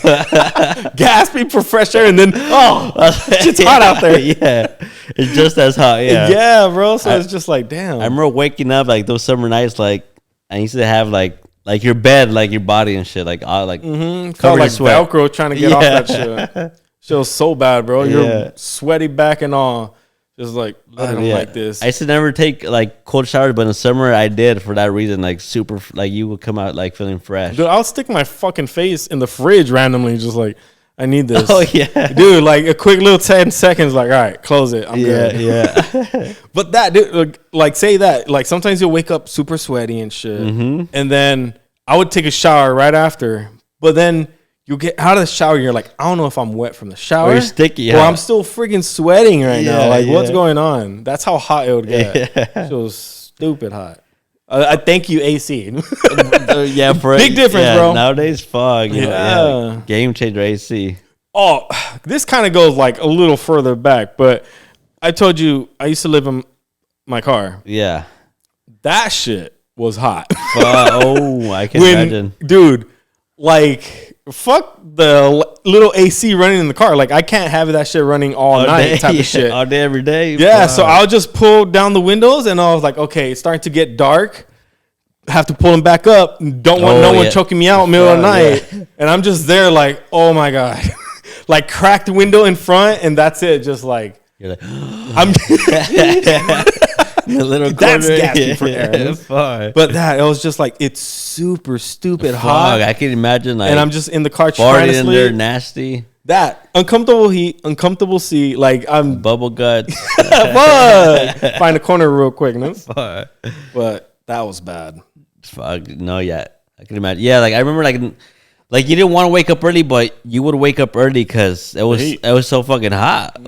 Gasping for fresh air, and then shit's hot out there. Yeah, it's just as hot. Yeah, bro. So it's just like damn. I remember waking up like those summer nights. Like I used to have like your bed, like your body and shit, like all like covered like sweat. Velcro trying to get off that shit. Shit was so bad, bro. You're sweaty back and all. Just like, I don't like this. I used to never take like cold showers, but in the summer I did for that reason. Like super, like you would come out like feeling fresh. Dude, I'll stick my fucking face in the fridge randomly, just like, I need this. Oh yeah, dude. Like a quick little 10 seconds. Like, all right, close it. I'm good. Yeah. But that, dude, like say that. Like sometimes you'll wake up super sweaty and shit, and then I would take a shower right after. But then you get out of the shower, you're like, I don't know if I'm wet from the shower. Or you're sticky. Or I'm still freaking sweating right now. Like, what's going on? That's how hot it would get. It was stupid hot. I thank you, AC. For big difference, bro. Nowadays, fog. Game changer AC. Oh, this kind of goes like a little further back, but I told you I used to live in my car. Yeah. That shit was hot. I can imagine. Dude, like... Fuck the little AC running in the car. Like I can't have that shit running all night type of shit. All day, every day. Yeah, so I'll just pull down the windows and I was like, okay, it's starting to get dark. Have to pull them back up. Don't want no one choking me out middle of the night. Yeah. And I'm just there like, oh my God. Like cracked window in front and that's it. Just like, you're like I'm the little that's gasping for air. But it was just like it's super stupid hot. I can imagine like, and I'm just in the car trying to sleep. In there, nasty. That uncomfortable heat, uncomfortable seat. Like I'm bubble guts. Find a corner real quick, no? But that was bad. Fuck no, I can imagine. Yeah, like I remember like you didn't want to wake up early, but you would wake up early because it was so fucking hot.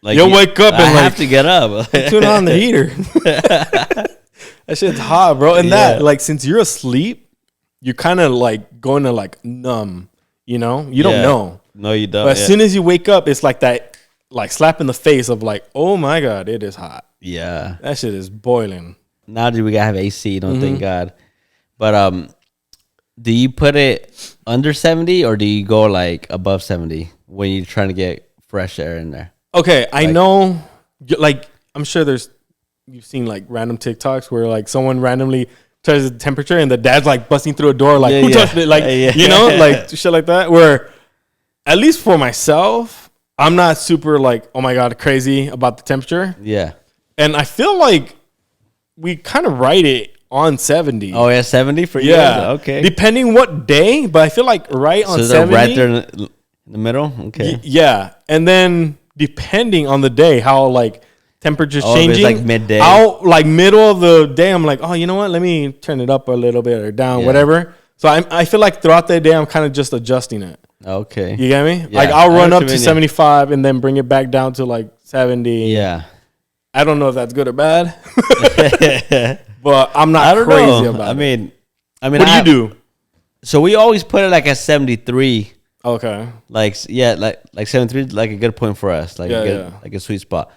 Like you'll wake up and I have to get up. Turn on the heater. That shit's hot, bro. And that, like, since you're asleep, you're kind of like going to like numb. You know, you don't know. No, you don't. But as soon as you wake up, it's like that, like slap in the face of like, oh my God, it is hot. Yeah, that shit is boiling. Now that we gotta have AC, thank God. But do you put it under 70 or do you go like above 70 when you're trying to get fresh air in there? Okay, I know, like, I'm sure you've seen like random TikToks where like someone randomly touches the temperature and the dad's like busting through a door, like, who touched it? Like, you know, like shit like that. Where, at least for myself, I'm not super like, oh my God, crazy about the temperature. Yeah. And I feel like we kind of write it on 70. Oh yeah, 70 for you. Yeah. Okay. Depending what day, but I feel like on 70. Right there in the middle. Okay. Yeah, and then depending on the day, how like temperature's changing. If it's like midday. I'll like middle of the day. I'm like, oh, you know what? Let me turn it up a little bit or down, whatever. So I feel like throughout the day, I'm kind of just adjusting it. Okay. You get me? Yeah, like I'll run up to 75 and then bring it back down to like 70. Yeah. I don't know if that's good or bad, but I'm not crazy about it. I mean, what do you do? So we always put it like at 73. Okay. Like 73, like a good point for us. Like like a sweet spot.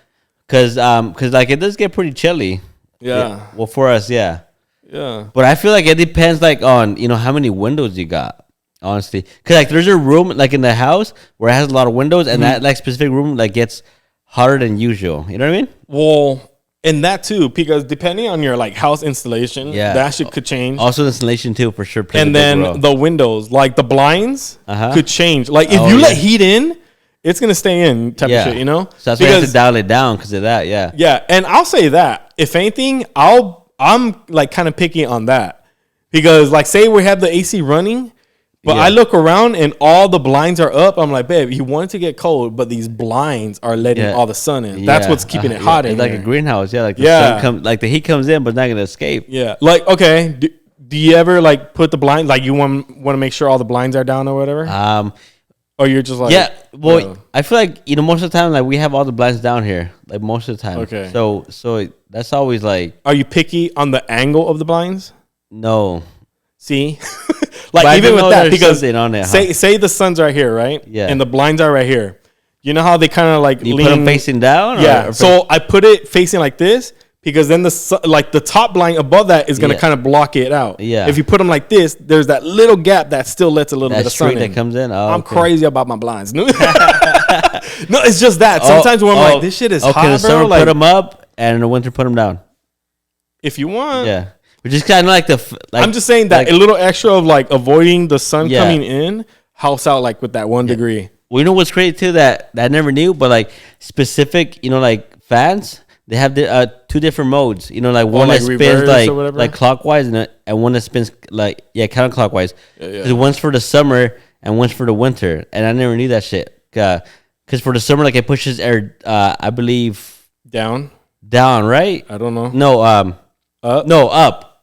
Cause like it does get pretty chilly. Yeah. Well, for us, yeah. Yeah. But I feel like it depends like on, how many windows you got. Honestly, because like there's a room like in the house where it has a lot of windows, and that like specific room like gets hotter than usual. You know what I mean? Well, and that too, because depending on your like house installation, that shit could change. Also, installation too, for sure. And then the windows, like the blinds, could change. Like if you let heat in, it's gonna stay in type of shit. You know, so that's why you have to dial it down because of that. Yeah. Yeah, and I'll say that if anything, I'm like kind of picky on that because like say we have the AC running. But I look around and all the blinds are up. I'm like, babe, you want it to get cold, but these blinds are letting all the sun in. That's what's keeping it hot in It's like here. a greenhouse. Yeah, like the sun like the heat comes in, but it's not gonna escape. Yeah, like okay, do you ever like put the blind like you want to make sure all the blinds are down or whatever? Or you're just like Well, I feel like most of the time like we have all the blinds down here, like most of the time. Okay. So that's always like. Are you picky on the angle of the blinds? No. See. Like even with that, because on there, say the sun's right here, right? Yeah. And the blinds are right here. You know how they kind of like you lean, put them facing down? Yeah. So I put it facing like this because then the top blind above that is gonna kind of block it out. Yeah. If you put them like this, there's that little gap that still lets a little bit of sun in. That comes in. Oh, I'm crazy about my blinds. No, it's just that. Sometimes when I'm like, this shit is hot, bro. So like, put them up, and in the winter put them down. If you want. Yeah. Which is kind of like I'm just saying that a little extra of like avoiding the sun coming in helps out like with that 1 degree. Well, you know what's crazy too that I never knew, but like specific, like fans, they have the 2 different modes. Like one like that spins like clockwise and one that spins like counterclockwise. Yeah. One's for the summer and one's for the winter, and I never knew that shit. Because for the summer, like it pushes air, I believe down, right? I don't know. No,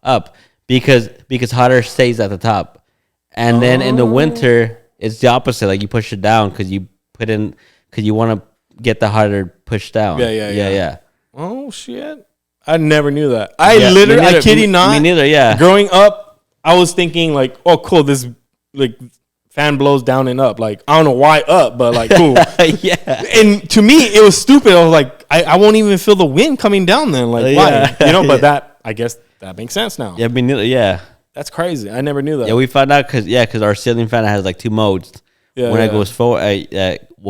up because hotter stays at the top, and then in the winter it's the opposite. Like you push it down because you want to get the hotter push down. Yeah. Oh shit! I never knew that. I kid you not. Me neither. Yeah. Growing up, I was thinking like, oh cool, this like fan blows down and up. Like I don't know why up, but like cool. Yeah. And to me, it was stupid. I was like, I won't even feel the wind coming down then. Like why? But that I guess. That makes sense now. Yeah, me neither. Yeah, that's crazy. I never knew that. Yeah, we found out because our ceiling fan has like 2 modes. Yeah, when it goes forward,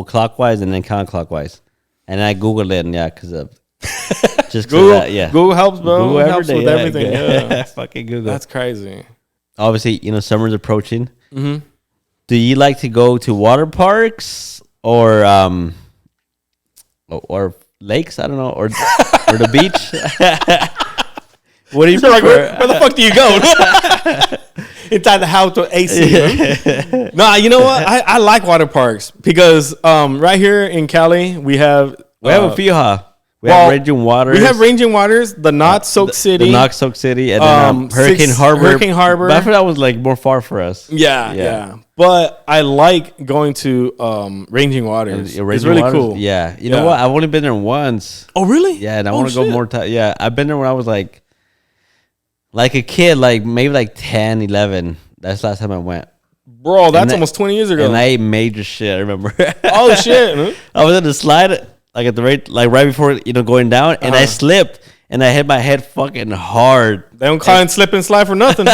clockwise and then counterclockwise. And I googled it, and because of just Google. That, Google helps, bro. Google helps with everything. Yeah, fucking Google. That's crazy. Obviously, summer's approaching. Mm-hmm. Do you like to go to water parks or lakes? I don't know, or the beach. What do you like? Where the fuck do you go? Inside the house with AC. Nah, you know what? I like water parks because right here in Cali we have a few. We have Raging Waters. We have Raging Waters, the Not Soak City, and then Hurricane Harbor. Hurricane Harbor. But I thought that was like more far for us. Yeah. But I like going to Raging Waters. It's really cool. Yeah. You know what? I've only been there once. Oh really? Yeah, and I want to go more time. Yeah, I've been there when I was like a kid, like maybe like 10, 11. That's the last time I went. Bro, that's almost 20 years ago. And I ate major shit, I remember. Oh shit. I was in the slide like at the right before going down, and I slipped and I hit my head fucking hard. They don't call it slip and slide for nothing.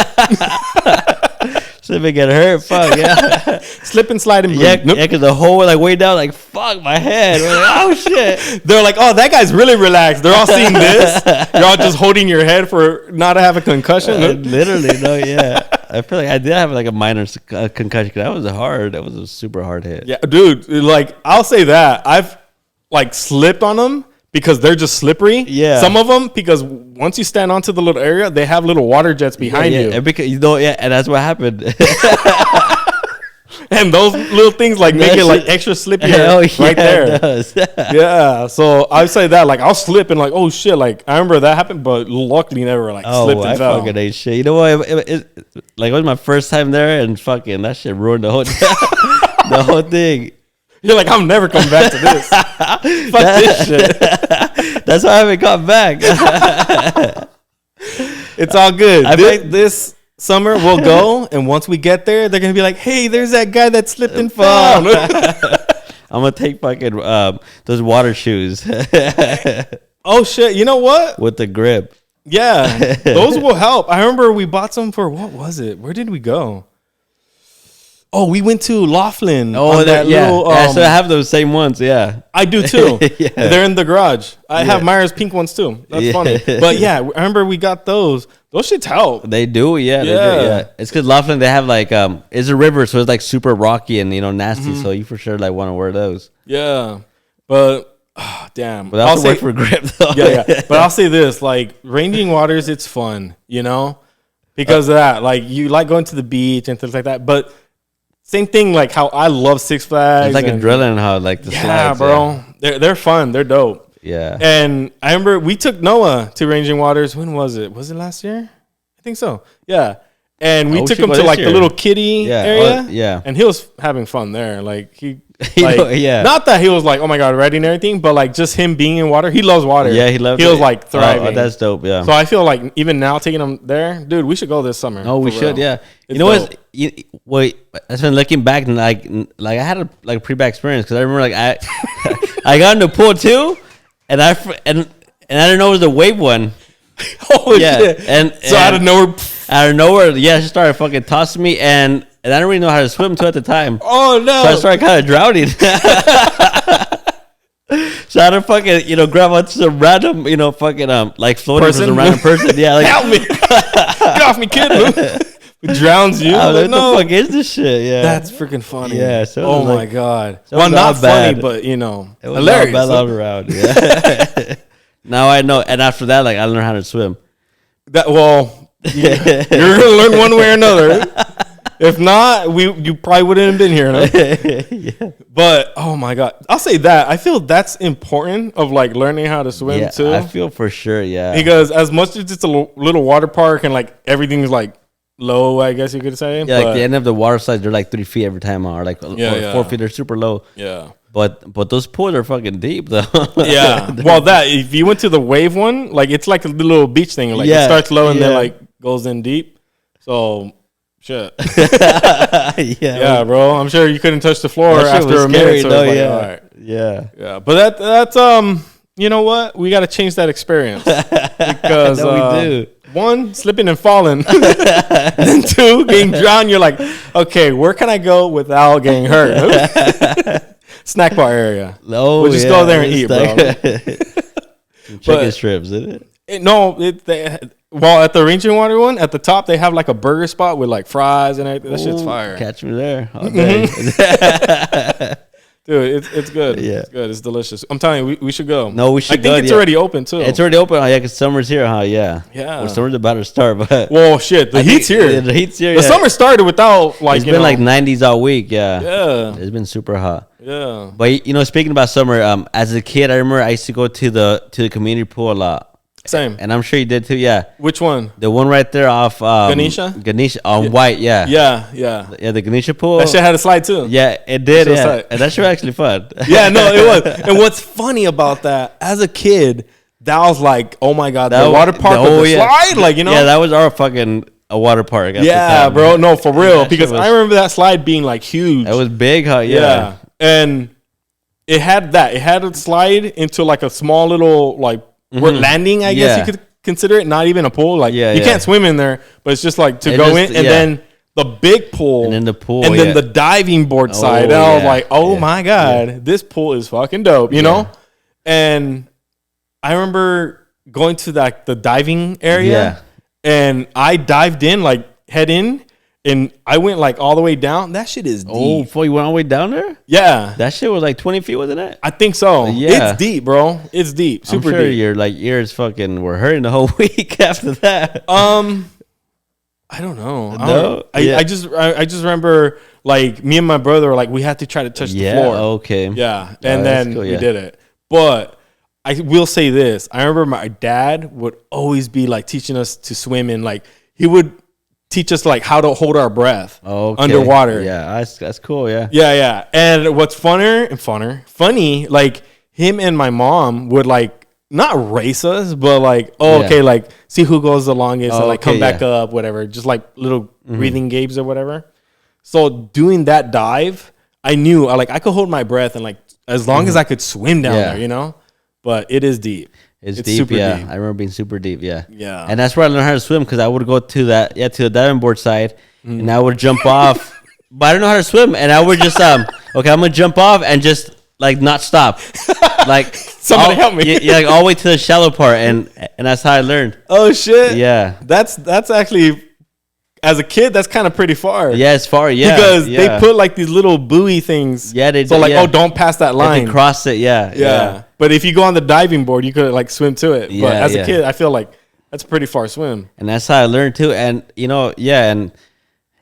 Slip and get hurt, fuck yeah. Slip and slide and bleed. Yeah, because the whole way down, like fuck my head. We're like, oh shit. They're like, oh, that guy's really relaxed. They're all seeing this. You're all just holding your head for not to have a concussion. Literally, no, yeah. I feel like I did have like a minor concussion. That was hard. That was a super hard hit. Yeah, dude. Like I'll say that I've like slipped on them, because they're just slippery. Yeah. Some of them, because once you stand onto the little area, they have little water jets behind you. And because, and that's what happened. And those little things like make it like extra slippy right there. It does. Yeah. So I would say that like I'll slip and like, oh shit, like I remember that happened, but luckily never like slipped and fell. Fucking ate shit. You know what? Like it was my first time there, and fucking that shit ruined the whole the whole thing. You're like, I'm never coming back to this. Fuck this shit. That's why I haven't come back. It's all good. This summer we'll go, and once we get there, they're gonna be like, "Hey, there's that guy that slipped and fell." I'm gonna take fucking those water shoes. Oh shit! You know what? With the grip. Yeah, those will help. I remember we bought some for what was it? Where did we go? Oh, we went to Laughlin. Oh, that little, so I have those same ones. Yeah, I do too. Yeah. They're in the garage. I have Myers pink ones too. That's funny. But yeah, I remember we got those. Those shits help. They do. Yeah. They do, yeah. It's because Laughlin, they have like it's a river, so it's like super rocky and nasty. Mm-hmm. So you for sure like want to wear those. Yeah, but damn. But that's work for grip though. Yeah. But I'll say this: like ranging waters, it's fun, because of that. Like you like going to the beach and things like that, but. Same thing, like how I love Six Flags. It's like adrenaline, how like the slides. Yeah, bro. They're fun. They're dope. Yeah. And I remember we took Noah to Ranging Waters. When was it? Was it last year? I think so. Yeah. And we took him to like the little kiddie area. Yeah. And he was having fun there. Like he not that he was like, oh my God, ready and everything, but like just him being in water. He loves water. Yeah, he loves it. He was like thriving. Oh, that's dope, yeah. So I feel like even now taking him there, dude, we should go this summer. Oh, we should, yeah. You know what? I've been looking back and like I had a pretty bad experience because I remember like I got in the pool too, and I didn't know it was a wave one. Oh yeah, shit. And out of nowhere, yeah, she started fucking tossing me, and I didn't really know how to swim too at the time. Oh no! So I started kind of drowning. So I had to fucking grab onto some random fucking like floating from some random person. Yeah, like help me, get off me, kid. It drowns you. Like, what the fuck is this shit? Yeah, that's freaking funny. Yeah. So oh my God. Well, not funny, but it was hilarious. Bad all around. Yeah. Now I know, and after that, like I learned how to swim. You're gonna learn one way or another. If not, you probably wouldn't have been here. No? Yeah. But oh my God, I'll say that I feel that's important of like learning how to swim too. I feel for sure, yeah. Because as much as it's a little water park and like everything's like low, I guess you could say. Yeah, like the end of the water slides, they're like 3 feet every time, or like 4 feet. They're super low. Yeah. But those pools are fucking deep though. Yeah. Well, if you went to the wave one, like it's like a little beach thing. Like it starts low and then like goes in deep. So shit. Yeah, bro. I'm sure you couldn't touch the floor after a minute. So like, all right. Yeah. But that's you know what? We got to change that experience because we do. 1, slipping and falling, and 2, getting drowned. You're like, okay, where can I go without getting hurt? Snack bar area. Oh, we'll just go there and eat, bro. Chicken strips, isn't it? Well, at the Ranging Water one, at the top, they have like a burger spot with like fries and everything. That shit's fire. Catch me there all day. Dude, it's good. Yeah. It's good. It's delicious. I'm telling you, we should go. No, we should go. I think it's already open, too. It's already open. Yeah, because summer's here, huh? Yeah. Yeah. Well, summer's about to start, but... Well, shit. The heat's here. The heat's here, The summer started without, like, it's been like 90s all week, yeah. Yeah. It's been super hot. Yeah. But, speaking about summer, as a kid, I remember I used to go to the community pool a lot. Same. And I'm sure you did too, yeah. Which one? The one right there off Ganesha on White, yeah. Yeah, the Ganesha pool. That shit had a slide too. Yeah, it did, yeah. And that shit was actually fun. Yeah, no, it was. And what's funny about that, as a kid, that was like, oh my God, the water park with the slide, like, Yeah, that was our fucking water park. Yeah, bro, no, for real. Because I remember that slide being like huge. It was big, huh? Yeah. And it had that. It had a slide into like a small little like landing, I guess you could consider it. Not even a pool. Like you can't swim in there, but it's just like to go in and then the big pool, and then the pool, and then the diving board side. And I was like, oh my God, this pool is fucking dope, you know? And I remember going to the diving area, and I dived in, like head in, And I went like all the way down. That shit is deep. Oh, before you went all the way down there? Yeah. That shit was like 20 feet, wasn't it? I think so. Yeah. It's deep, bro. It's deep. Super I'm sure deep. your like ears fucking were hurting the whole week after that. I don't know. No? I just remember like me and my brother were like we had to try to touch the floor. Okay. Yeah. And then cool, we did it. But I will say this. I remember my dad would always be like teaching us to swim, and like he would teach us like how to hold our breath underwater. Yeah, that's cool. Yeah. Yeah. And what's funny, like him and my mom would like not race us, but like, okay, like see who goes the longest and like come back up, whatever. Just like little breathing games or whatever. So doing that dive, I knew I could hold my breath and like as long as I could swim down there, you know. But it is deep. It's deep, super deep. Deep. I remember being super deep, Yeah. And that's where I learned how to swim because I would go to the diving board side and I would jump off, but I don't know how to swim, and I would just okay, I'm gonna jump off and just like not stop, like somebody help me, yeah, like all the way to the shallow part, and that's how I learned. Oh shit! Yeah, that's actually. As a kid, that's kind of pretty far. Yeah, it's far. Yeah, because they put like these little buoy things. Yeah, they so like, oh, don't pass that line. They cross it. Yeah. But if you go on the diving board, you could like swim to it. Yeah, but as a kid, I feel like that's a pretty far swim. And that's how I learned too. And you know, and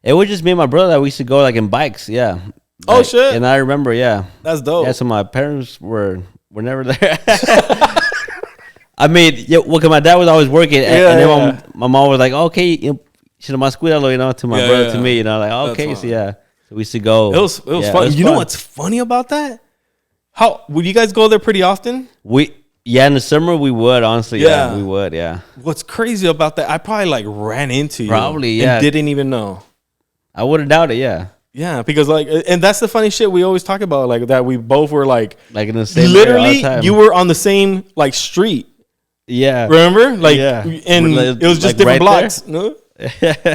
it was just me and my brother that we used to go like in bikes. Yeah. Oh shit! And I remember, that's dope. Yeah, so my parents were never there. I mean, cause my dad was always working, and then my mom was like, okay, you know, to my cuidalo, you know, to my brother, to me, you know, like, okay, so so we used to go. It was fun. You know what's funny about that? How would you guys go there pretty often? In the summer we would, honestly, we would, What's crazy about that? I probably like ran into you, probably, and didn't even know. I wouldn't doubt it, Yeah, because like, and that's the funny shit we always talk about, like that we both were like in the same literally, you were on the same like street. Yeah, remember? Like, and it was just different blocks. No.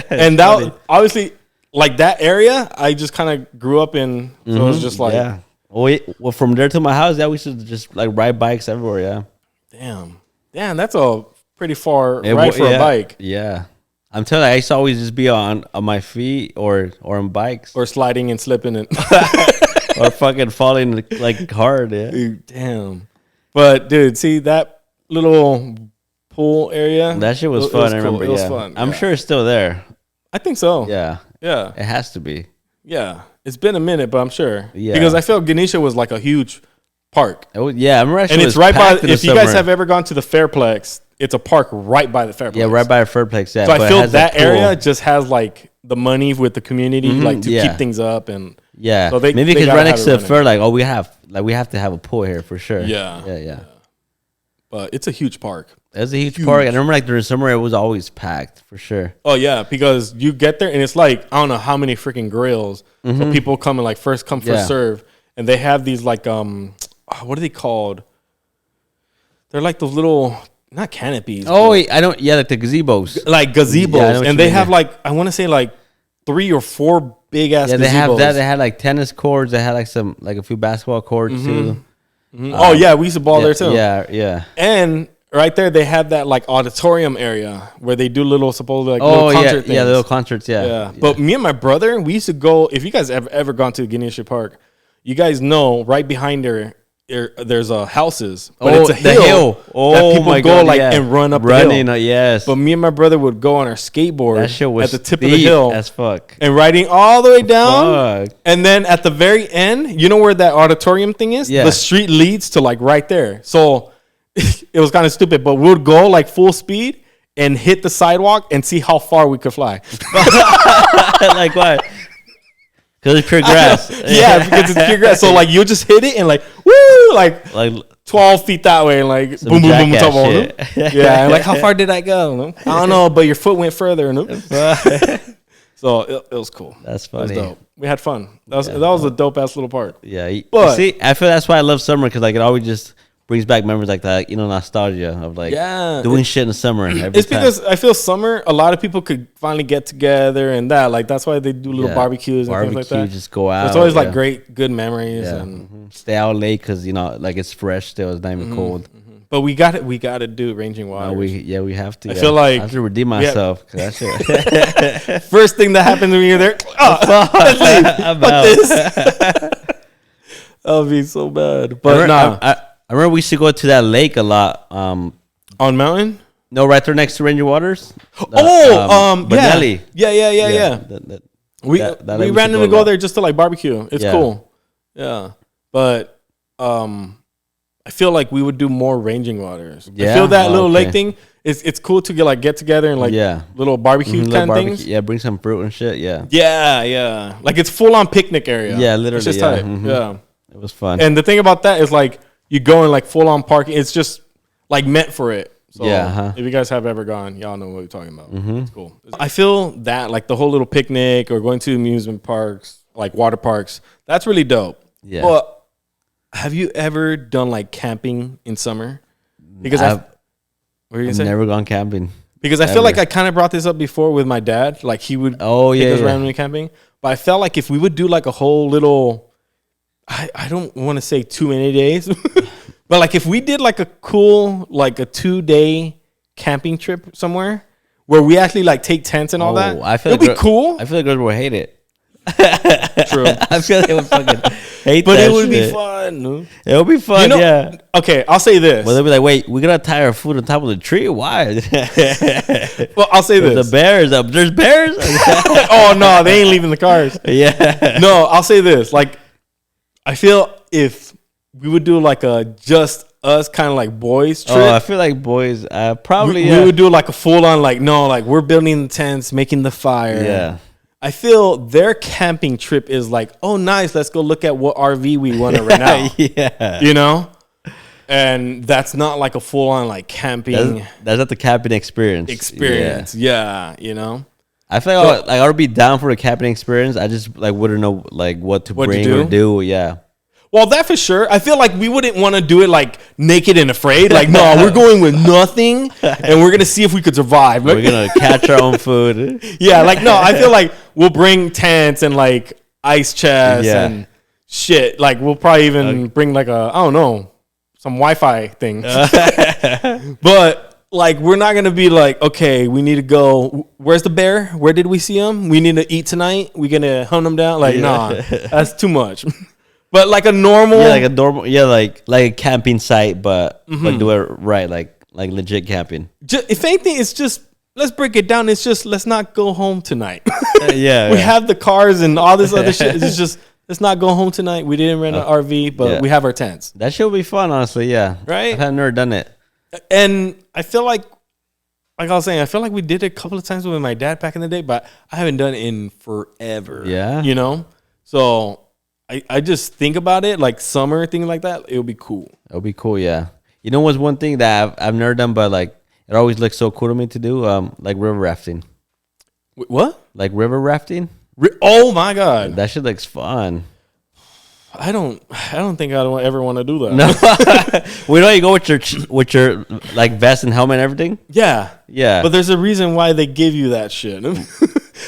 And that obviously like that area I just kind of grew up in, so it was just like well from there to my house we should just like ride bikes everywhere. Damn, that's a pretty far ride for a bike. I'm telling you, I used to always just be on my feet or on bikes or sliding and slipping and or fucking falling like hard. Damn. But dude, see that little pool area, that shit was fun. I remember. It was fun. I'm sure it's still there. I think so. Yeah, it has to be. Yeah, it's been a minute, but I'm sure. Yeah, because I felt Ganesha was like a huge park. I remember. And it's right by. If you guys have ever gone to the Fairplex, it's a park right by the Fairplex. Yeah, right by the Fairplex. Yeah, so I feel that area just has like the money with the community, like to keep things up and. Yeah, so maybe because right next to the fair, like we have to have a pool here for sure. Yeah. But it's a huge park. It's a huge park. I remember like during summer it was always packed for sure. Oh yeah, because you get there and it's like I don't know how many freaking grills. So people come and like first come first serve, and they have these like what are they called? They're like those little not canopies. Oh, I don't. Yeah, like the gazebos. Like gazebos, and they have like I want to say like 3 or 4 big ass. Yeah, gazebos. they have that. They had like tennis courts. They had like a few basketball courts too. Oh yeah, we used to ball there too. Yeah. And right there, they have that like auditorium area where they do little supposedly like little concert things. Yeah, little concerts. Yeah. But me and my brother, we used to go. If you guys have ever gone to Ganesha Park, you guys know right behind there's houses, but it's a hill that people go and run up the hill. Yes. But me and my brother would go on our skateboard that shit was at the tip of the hill as fuck and riding all the way down. And then at the very end, you know where that auditorium thing is? Yeah. The street leads to like right there. So it was kind of stupid, but we would go like full speed and hit the sidewalk and see how far we could fly. Like what? Because it's pure grass. Yeah, because it's pure grass. So like you'll just hit it and like woo, like 12 feet that way and like boom, boom, boom, top on. Yeah, and like how far did I go? I don't know, but your foot went further. So it was cool. That's funny. It was dope. We had fun. That was a dope ass little park. Yeah, but see, I feel that's why I love summer because like it always just brings back memories like that, nostalgia of like doing shit in the summer. It's because I feel summer, a lot of people could finally get together and that. Like that's why they do little barbecues and things like that. Just go out. It's always like good memories and stay out late because like it's fresh still. It's not even cold. But we got it. We got to do ranging waters. We have to. I feel like I have to redeem myself. First thing that happens when you're there, let's leave. Fuck this. That would be so bad. But I remember we used to go to that lake a lot. On mountain? No, right there next to Ranger Waters. Benelli. Yeah. We ran in to go there just to like barbecue. It's cool. Yeah. But I feel like we would do more ranging waters. Yeah? I feel that little lake thing. It's cool to get together and like little barbecue kind of things. Yeah, bring some fruit and shit. Yeah. Like it's full on picnic area. Yeah, literally. It's just tight. Yeah. It was fun. And the thing about that is like you go in like full on parking. It's just like meant for it. So if you guys have ever gone, y'all know what we're talking about. It's cool. I feel that like the whole little picnic or going to amusement parks, like water parks, that's really dope. Yeah. But have you ever done like camping in summer? Because I've never gone camping. Because I feel like I kind of brought this up before with my dad. Like he would take us randomly camping. But I felt like if we would do like a whole little, I don't want to say too many days, but like if we did like a cool, like a 2-day camping trip somewhere where we actually like take tents and all that, it'd be cool. I feel like girls would hate it. True. I feel like they would fucking hate but that it would shit. be fun. It would be fun, Okay, I'll say this. Well, they'll be like, wait, we gotta tie our food on top of the tree? Why? Well, I'll say this. The bears up. There's bears? Oh, no, they ain't leaving the cars. Yeah. No, I'll say this. Like, I feel if we would do like a just us kind of like boys trip. Oh, I feel like boys probably. We would do like a full on like we're building the tents, making the fire. Yeah. I feel their camping trip is like, oh nice, let's go look at what RV we want to rent out. Yeah. You know? And that's not like a full on like camping. That's not the camping experience. Yeah, you know? I feel like I would be down for a camping experience. I just like wouldn't know like what to bring or do. Yeah. Well, that for sure. I feel like we wouldn't want to do it like naked and afraid. Like, no, we're going with nothing, and we're gonna see if we could survive. We're gonna catch our own food. Yeah, like no, I feel like we'll bring tents and like ice chests and shit. Like we'll probably even bring like some Wi-Fi thing. But like we're not gonna be like, okay, we need to go. Where's the bear? Where did we see him? We need to eat tonight. We gonna hunt him down? Like, nah, that's too much. But like a normal, like a camping site, but do it right, like legit camping. If anything, it's just let's break it down. It's just let's not go home tonight. We have the cars and all this other shit. It's just let's not go home tonight. We didn't rent an RV, but we have our tents. That shit will be fun, honestly. Yeah, right. I've never done it, and I feel like I was saying, I feel like we did it a couple of times with my dad back in the day, but I haven't done it in forever. Yeah, you know, so. I just think about it like summer, things like that. It would be cool. It would be cool, yeah. You know what's one thing that I've never done, but like it always looks so cool to me to do? Like river rafting. What? Like river rafting? Oh my god, that shit looks fun. I don't think I don't ever want to do that. No, we know you go with your like vest and helmet and everything. Yeah. But there's a reason why they give you that shit.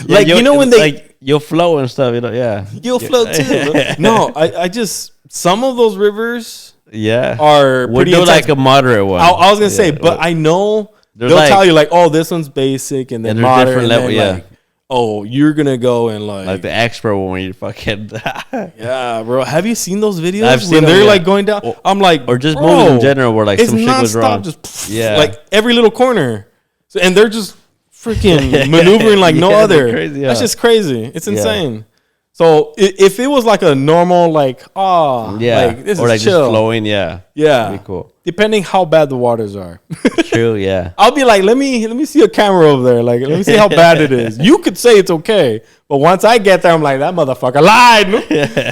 Like you know when they like you'll float and stuff. You know, you'll float too. No, I just some of those rivers. Are we'll do like a moderate one. I was gonna say, but I know they'll tell you like, oh, this one's basic and then moderate, different level. Like, oh, you're gonna go and like the expert one when you fucking yeah, bro. Have you seen those videos? I've seen they're like going down. I'm like, or just moving in general where like some shit goes wrong. Just like every little corner. So, and they're just freaking maneuvering like no other. Crazy, That's just crazy. It's insane. So if it was like a normal like like this or is like chill. Just flowing, that'd be cool. Depending how bad the waters are. True, yeah. I'll be like, let me see a camera over there. Like, let me see how bad it is. You could say it's okay, but once I get there, I'm like, that motherfucker lied.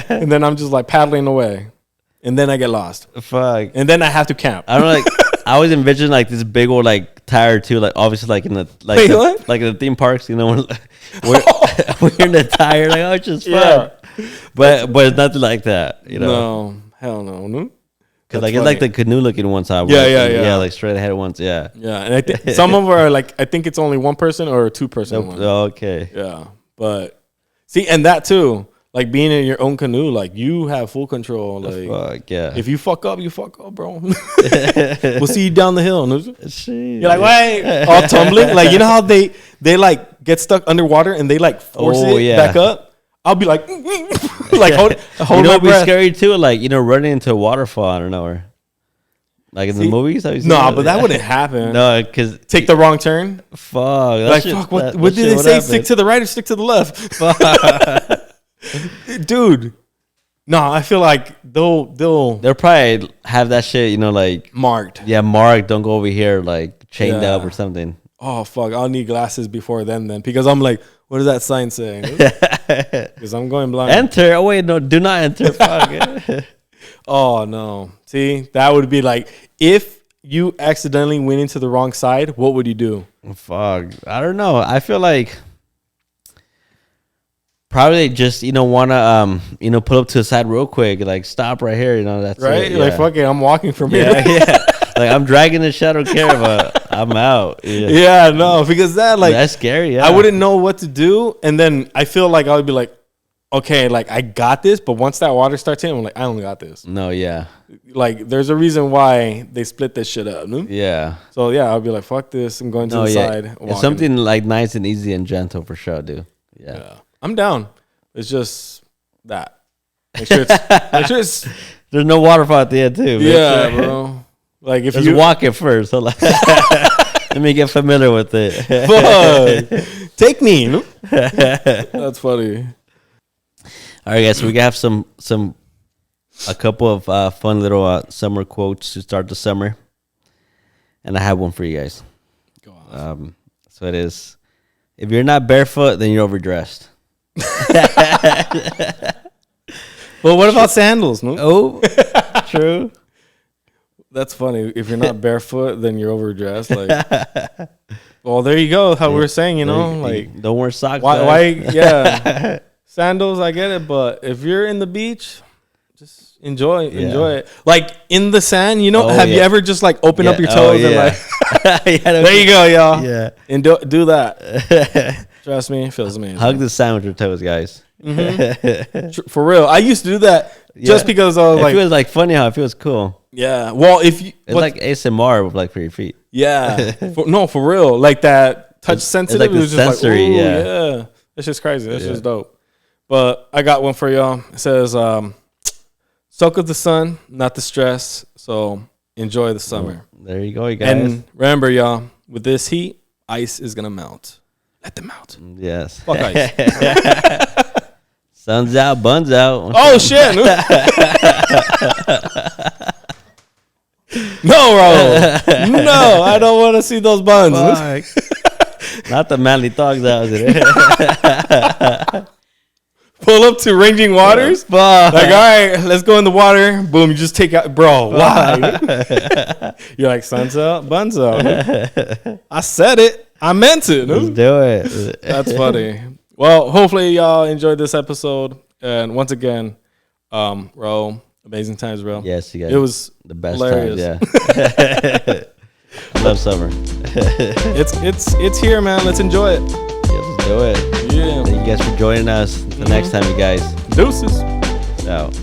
And then I'm just like paddling away, and then I get lost. Fuck. And then I have to camp. I don't like. I always envision like this big old like tire too, like obviously like in the like like in the theme parks, you know, when we're in the tire, like it's just fun. But it's nothing like that, you know. No, hell no. Cause like funny. It's like the canoe looking one side. Yeah, like straight ahead once. Yeah. And I think some of them are like I think it's only one person or a 2-person one. Okay. Yeah, but see, and that too. like being in your own canoe, like you have full control. Like, fuck yeah. if you fuck up, bro. We'll see you down the hill. Shit. You're like, wait, all tumbling. Like, you know how they like get stuck underwater and they like force it back up. I'll be like, like hold you know, my it'd be breath. scary too. Like, you know, running into a waterfall out of nowhere. Like in the movies, no, but that wouldn't happen. No, because take the wrong turn. Fuck. Like, fuck. What did they say? Happen. Stick to the right or stick to the left? Dude. No, I feel like they'll probably have that shit. You know, like marked. Yeah, marked. Don't go over here. Like chained up or something. Oh fuck! I'll need glasses before then because I'm like, what does that sign say? Because I'm going blind. Enter. Oh wait, no, do not enter. Fuck. Oh no! See, that would be like if you accidentally went into the wrong side. What would you do? Fuck, I don't know. I feel like probably just wanna pull up to the side real quick, like stop right here. That's right. It, like fuck it, I'm walking from here. Yeah. Like I'm dragging the shadow care, but I'm out. Yeah, no, because that's scary. Yeah, I wouldn't know what to do, and then I feel like I would be like, okay, like I got this, but once that water starts hitting, I'm like, I don't got this. No, yeah. Like there's a reason why they split this shit up. No? Yeah. So yeah, I'll be like, fuck this. I'm going to the side. It's something like nice and easy and gentle for sure, dude. Yeah. I'm down. It's just that. Make sure it's there's no waterfall at the end too. Yeah, bro. Like if you walk it first, so like let me get familiar with it. Fuck. Take me. No? That's funny. All right, guys. So we have a couple of fun little summer quotes to start the summer, and I have one for you guys. Go on. So it is: if you're not barefoot, then you're overdressed. Well, what about sandals? No? Oh, true. That's funny. If you're not barefoot, then you're overdressed. Like, well, there you go. How we were saying, like don't wear socks. Why? Yeah. Sandals, I get it, but if you're in the beach, just enjoy it. Like in the sand, have you ever just like open up your toes and like there you go, y'all. Yeah. And do that. Trust me, it feels amazing. Hug the sand with your toes, guys. Mm-hmm. For real. I used to do that just because I was it feels like funny how it feels cool. Yeah. Well, it's like ASMR like for your feet. Yeah. For real. Like that touch sensitive. It's like the sensory, like, yeah. It's just crazy. It's just dope. But I got one for y'all. It says, soak up the sun, not the stress. So enjoy the summer. There you go, you guys. And remember, y'all, with this heat, ice is going to melt. Let them melt. Yes. Fuck ice. Sun's out, buns out. Oh, shit. No, Raul. No, I don't want to see those buns. Not the manly thugs out there. Pull up to Ranging Waters. Like, all right, let's go in the water. Boom, you just take out. Bro, why? You're like, sun's out, buns out. I said it. I meant it. Let's do it. That's funny. Well, hopefully y'all enjoyed this episode. And once again, Raul, amazing times, bro. Yes, you guys. It was the best hilarious. Times, yeah. Love summer. It's here, man. Let's enjoy it. Yeah, let's do it. Yeah. Thank you guys for joining us. Until next time, you guys. Deuces. Out.